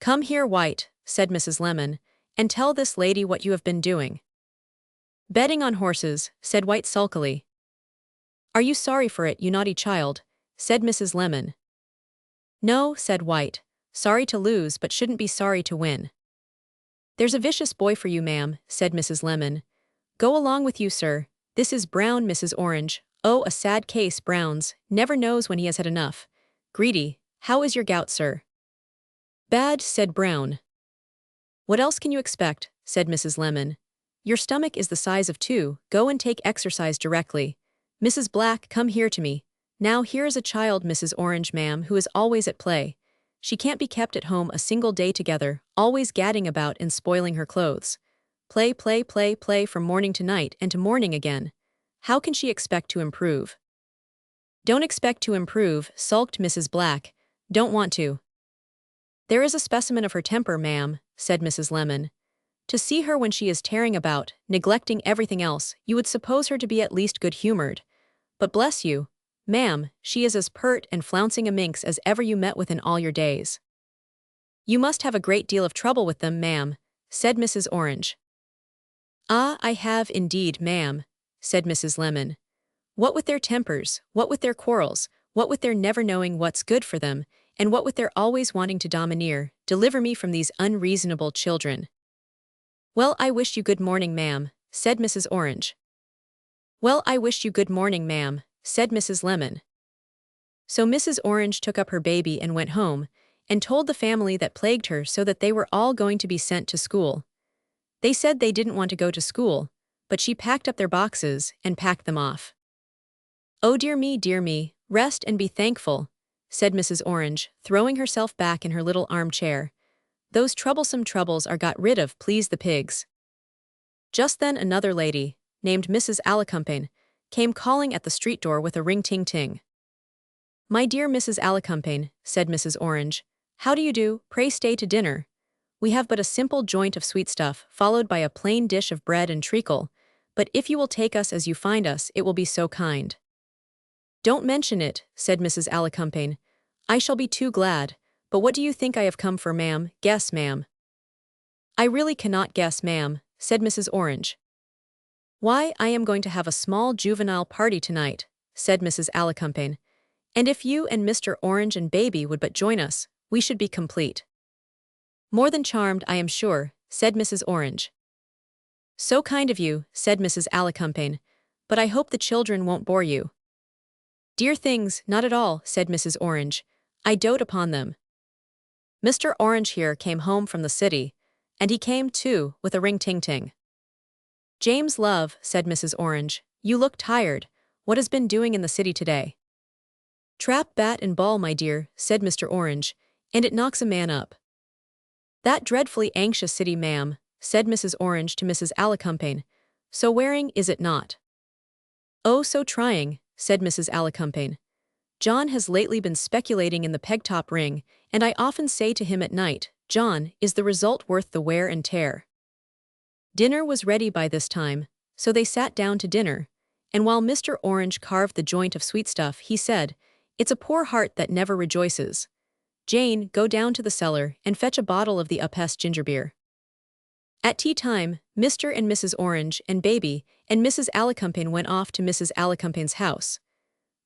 Come here, White, said Mrs. Lemon, and tell this lady what you have been doing. Betting on horses, said White sulkily. Are you sorry for it, you naughty child? Said Mrs. Lemon. No, said White, sorry to lose but shouldn't be sorry to win. There's a vicious boy for you, ma'am, said Mrs. Lemon. Go along with you, sir. This is Brown, Mrs. Orange. Oh, a sad case, Brown's, never knows when he has had enough. Greedy, how is your gout, sir? Bad, said Brown. What else can you expect, said Mrs. Lemon. Your stomach is the size of two, go and take exercise directly. Mrs. Black, come here to me. Now here is a child, Mrs. Orange, ma'am, who is always at play. She can't be kept at home a single day together, always gadding about and spoiling her clothes. Play, play, play, play from morning to night and to morning again. How can she expect to improve? Don't expect to improve, sulked Mrs. Black. Don't want to. There is a specimen of her temper, ma'am, said Mrs. Lemon. To see her when she is tearing about, neglecting everything else, you would suppose her to be at least good-humored. But bless you, ma'am, she is as pert and flouncing a minx as ever you met with in all your days. You must have a great deal of trouble with them, ma'am, said Mrs. Orange. Ah, I have indeed, ma'am, said Mrs. Lemon. What with their tempers, what with their quarrels, what with their never knowing what's good for them, and what with their always wanting to domineer, deliver me from these unreasonable children. Well, I wish you good morning, ma'am, said Mrs. Orange. Well, I wish you good morning, ma'am, said Mrs. Lemon. So Mrs. Orange took up her baby and went home, and told the family that plagued her so that they were all going to be sent to school. They said they didn't want to go to school, but she packed up their boxes and packed them off. Oh dear me, rest and be thankful, said Mrs. Orange, throwing herself back in her little armchair. Those troublesome troubles are got rid of, please the pigs. Just then another lady, named Mrs. Alicumpaine, came calling at the street door with a ring-ting-ting. My dear Mrs. Alicumpaine, said Mrs. Orange, how do you do? Pray stay to dinner. We have but a simple joint of sweet stuff, followed by a plain dish of bread and treacle, but if you will take us as you find us, it will be so kind. Don't mention it, said Mrs. Alicumpaine. I shall be too glad, but what do you think I have come for, ma'am? Guess, ma'am. I really cannot guess, ma'am, said Mrs. Orange. Why, I am going to have a small juvenile party tonight, said Mrs. Alicumpaine, and if you and Mr. Orange and baby would but join us, we should be complete. More than charmed, I am sure, said Mrs. Orange. So kind of you, said Mrs. Alicumpaine, but I hope the children won't bore you. Dear things, not at all, said Mrs. Orange. I dote upon them. Mr. Orange here came home from the city, and he came, too, with a ring-ting-ting. James, love, said Mrs. Orange, you look tired. What has been doing in the city today? Trap, bat, and ball, my dear, said Mr. Orange, and it knocks a man up. That dreadfully anxious city, ma'am, said Mrs. Orange to Mrs. Alicumpaine. So wearing, is it not? Oh, so trying, said Mrs. Alicumpaine. John has lately been speculating in the peg-top ring, and I often say to him at night, John, is the result worth the wear and tear? Dinner was ready by this time, so they sat down to dinner, and while Mr. Orange carved the joint of sweetstuff, he said, It's a poor heart that never rejoices. Jane, go down to the cellar and fetch a bottle of the Upest ginger beer. At tea time, Mr. and Mrs. Orange and baby and Mrs. Alicumpaine went off to Mrs. Alicumpaine's house.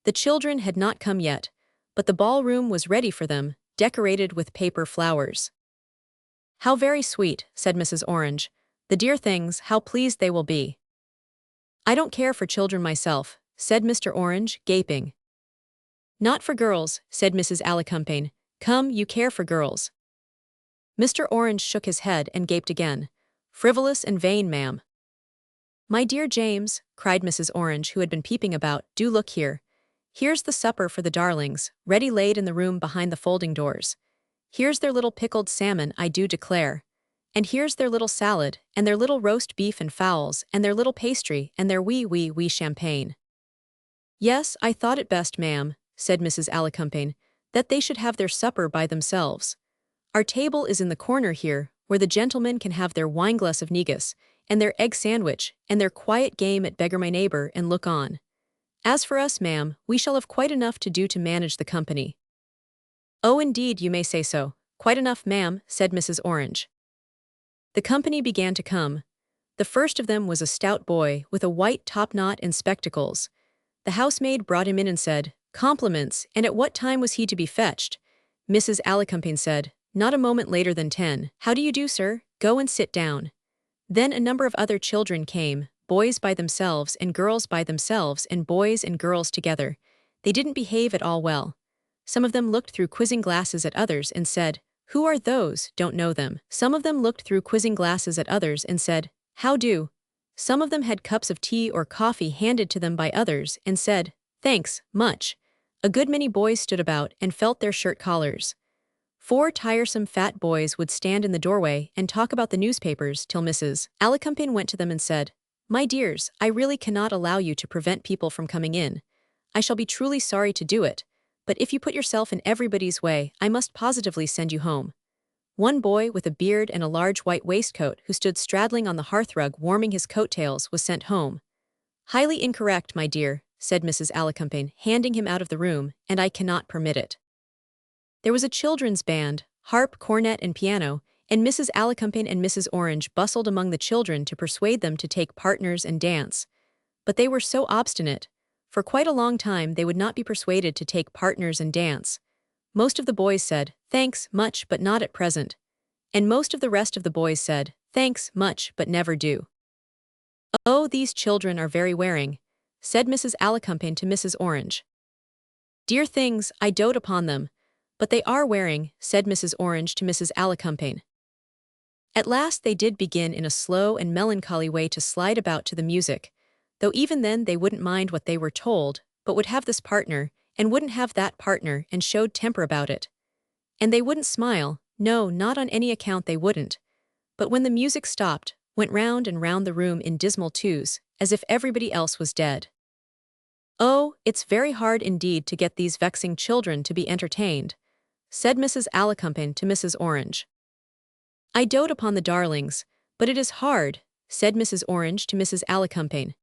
The children had not come yet, but the ballroom was ready for them, decorated with paper flowers. How very sweet, said Mrs. Orange. The dear things, how pleased they will be. I don't care for children myself, said Mr. Orange, gaping. Not for girls, said Mrs. Alicumpaine. Come, you care for girls. Mr. Orange shook his head and gaped again. Frivolous and vain, ma'am. My dear James, cried Mrs. Orange, who had been peeping about, do look here. Here's the supper for the darlings, ready laid in the room behind the folding doors. Here's their little pickled salmon, I do declare. And here's their little salad, and their little roast beef and fowls, and their little pastry, and their wee champagne. Yes, I thought it best, ma'am, said Mrs. Alicumpaine, that they should have their supper by themselves. Our table is in the corner here, where the gentlemen can have their wineglass of negus, and their egg sandwich, and their quiet game at beggar my neighbor, and look on. As for us, ma'am, we shall have quite enough to do to manage the company. Oh, indeed, you may say so. Quite enough, ma'am, said Mrs. Orange. The company began to come. The first of them was a stout boy, with a white top-knot and spectacles. The housemaid brought him in and said, Compliments, and at what time was he to be fetched? Mrs. Alicumpaine said, Not a moment later than 10. How do you do, sir? Go and sit down. Then a number of other children came, boys by themselves and girls by themselves and boys and girls together. They didn't behave at all well. Some of them looked through quizzing glasses at others and said, Who are those? Don't know them. Some of them looked through quizzing glasses at others and said, How do? Some of them had cups of tea or coffee handed to them by others and said, Thanks, much. A good many boys stood about and felt their shirt collars. 4 tiresome fat boys would stand in the doorway and talk about the newspapers till Mrs. Alicumpaine went to them and said, My dears, I really cannot allow you to prevent people from coming in. I shall be truly sorry to do it, but if you put yourself in everybody's way, I must positively send you home. One boy with a beard and a large white waistcoat who stood straddling on the hearthrug warming his coat-tails was sent home. Highly incorrect, my dear, said Mrs. Alicumpaine, handing him out of the room, and I cannot permit it. There was a children's band, harp, cornet, and piano, and Mrs. Alicumpaine and Mrs. Orange bustled among the children to persuade them to take partners and dance. But they were so obstinate. For quite a long time they would not be persuaded to take partners and dance. Most of the boys said, Thanks, much, but not at present. And most of the rest of the boys said, Thanks, much, but never do. Oh, these children are very wearing, said Mrs. Alicumpaine to Mrs. Orange. Dear things, I dote upon them, but they are wearing, said Mrs. Orange to Mrs. Alicumpaine. At last they did begin in a slow and melancholy way to slide about to the music, though even then they wouldn't mind what they were told, but would have this partner, and wouldn't have that partner, and showed temper about it. And they wouldn't smile, no, not on any account they wouldn't, but when the music stopped, went round and round the room in dismal twos, as if everybody else was dead. Oh, it's very hard indeed to get these vexing children to be entertained, said Mrs. Alicumpaine to Mrs. Orange. I dote upon the darlings, but it is hard, said Mrs. Orange to Mrs. Alicumpaine.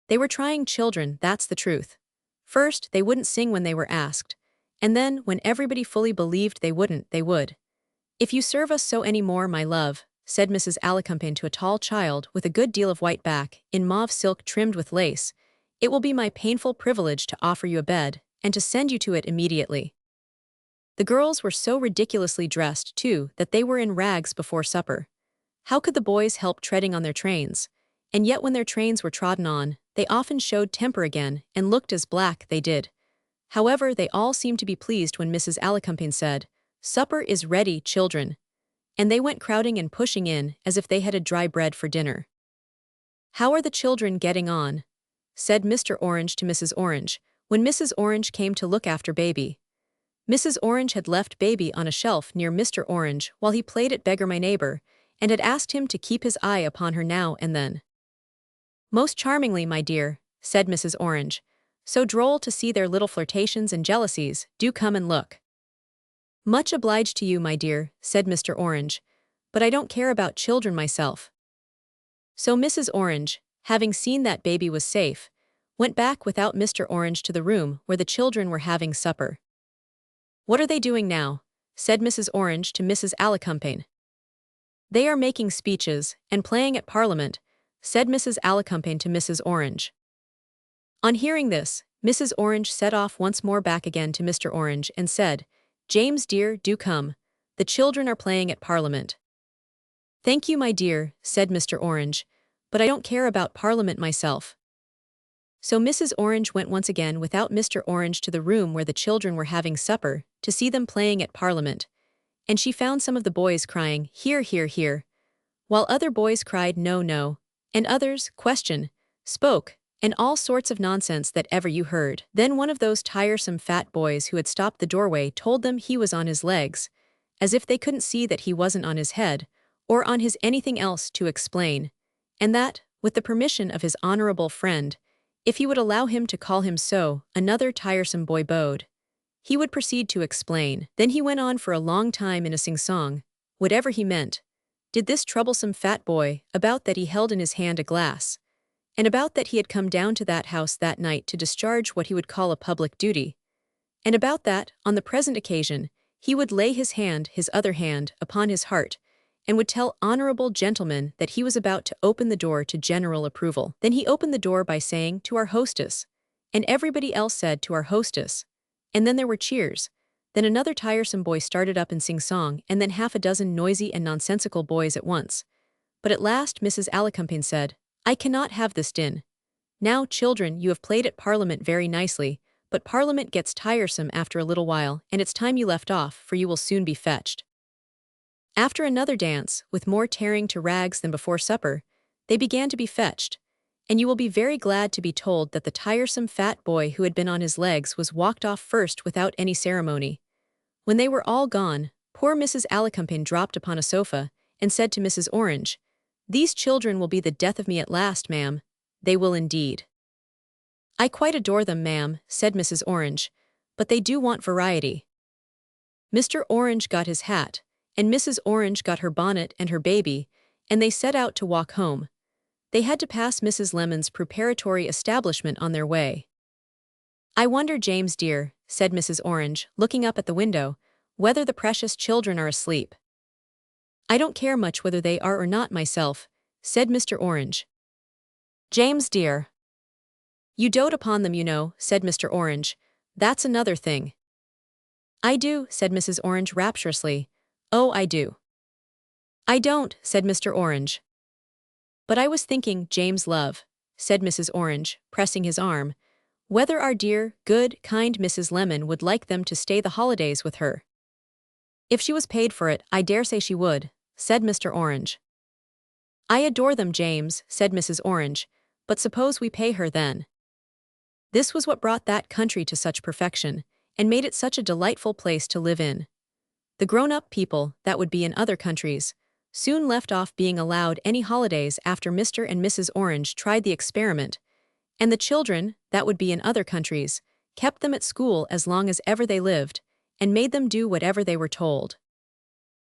They were trying children, that's the truth. First, they wouldn't sing when they were asked, and then, when everybody fully believed they wouldn't, they would. If you serve us so any more, my love, said Mrs. Alicumpaine to a tall child with a good deal of white back, in mauve silk trimmed with lace, it will be my painful privilege to offer you a bed, and to send you to it immediately. The girls were so ridiculously dressed, too, that they were in rags before supper. How could the boys help treading on their trains? And yet when their trains were trodden on, they often showed temper again, and looked as black, they did. However, they all seemed to be pleased when Mrs. Alicumpaine said, Supper is ready, children. And they went crowding and pushing in, as if they had a dry bread for dinner. How are the children getting on? Said Mr. Orange to Mrs. Orange, when Mrs. Orange came to look after baby. Mrs. Orange had left baby on a shelf near Mr. Orange while he played at beggar my neighbor, and had asked him to keep his eye upon her now and then. Most charmingly, my dear, said Mrs. Orange. So droll to see their little flirtations and jealousies, do come and look. Much obliged to you, my dear, said Mr. Orange, but I don't care about children myself. So Mrs. Orange, having seen that baby was safe, went back without Mr. Orange to the room where the children were having supper. What are they doing now? Said Mrs. Orange to Mrs. Alicumpaine. They are making speeches, and playing at Parliament, said Mrs. Alicumpaine to Mrs. Orange. On hearing this, Mrs. Orange set off once more back again to Mr. Orange and said, James dear, do come. The children are playing at Parliament. Thank you, my dear, said Mr. Orange, but I don't care about Parliament myself. So Mrs. Orange went once again without Mr. Orange to the room where the children were having supper, to see them playing at Parliament. And she found some of the boys crying, "Here, here, here," while other boys cried, "No, no," and others, question, spoke, and all sorts of nonsense that ever you heard. Then one of those tiresome fat boys who had stopped the doorway told them he was on his legs, as if they couldn't see that he wasn't on his head, or on his anything else to explain, and that, with the permission of his honorable friend, if he would allow him to call him so, another tiresome boy bowed. He would proceed to explain. Then he went on for a long time in a sing-song, whatever he meant. Did this troublesome fat boy, about that he held in his hand a glass, and about that he had come down to that house that night to discharge what he would call a public duty, and about that, on the present occasion, he would lay his other hand, upon his heart, and would tell honorable gentlemen that he was about to open the door to general approval. Then he opened the door by saying, "To our hostess," and everybody else said, "To our hostess," and then there were cheers. Then another tiresome boy started up and sing-song, and then half a dozen noisy and nonsensical boys at once. But at last Mrs. Alicumpaine said, "I cannot have this din. Now, children, you have played at Parliament very nicely, but Parliament gets tiresome after a little while, and it's time you left off, for you will soon be fetched." After another dance, with more tearing to rags than before supper, they began to be fetched, and you will be very glad to be told that the tiresome fat boy who had been on his legs was walked off first without any ceremony. When they were all gone, poor Mrs. Alicumpaine dropped upon a sofa, and said to Mrs. Orange, "These children will be the death of me at last, ma'am. They will indeed." "I quite adore them, ma'am," said Mrs. Orange, "but they do want variety." Mr. Orange got his hat, and Mrs. Orange got her bonnet and her baby, and they set out to walk home. They had to pass Mrs. Lemon's preparatory establishment on their way. "I wonder, James dear," said Mrs. Orange, looking up at the window, "whether the precious children are asleep." "I don't care much whether they are or not myself," said Mr. Orange. "James dear." "You dote upon them, you know," said Mr. Orange. "That's another thing." "I do," said Mrs. Orange rapturously. "Oh, I do." "I don't," said Mr. Orange. "But I was thinking, James love," said Mrs. Orange, pressing his arm, "whether our dear, good, kind Mrs. Lemon would like them to stay the holidays with her." "If she was paid for it, I dare say she would," said Mr. Orange. "I adore them, James," said Mrs. Orange, "but suppose we pay her then." This was what brought that country to such perfection, and made it such a delightful place to live in. The grown-up people, that would be in other countries, soon left off being allowed any holidays after Mr. and Mrs. Orange tried the experiment, and the children, that would be in other countries, kept them at school as long as ever they lived, and made them do whatever they were told.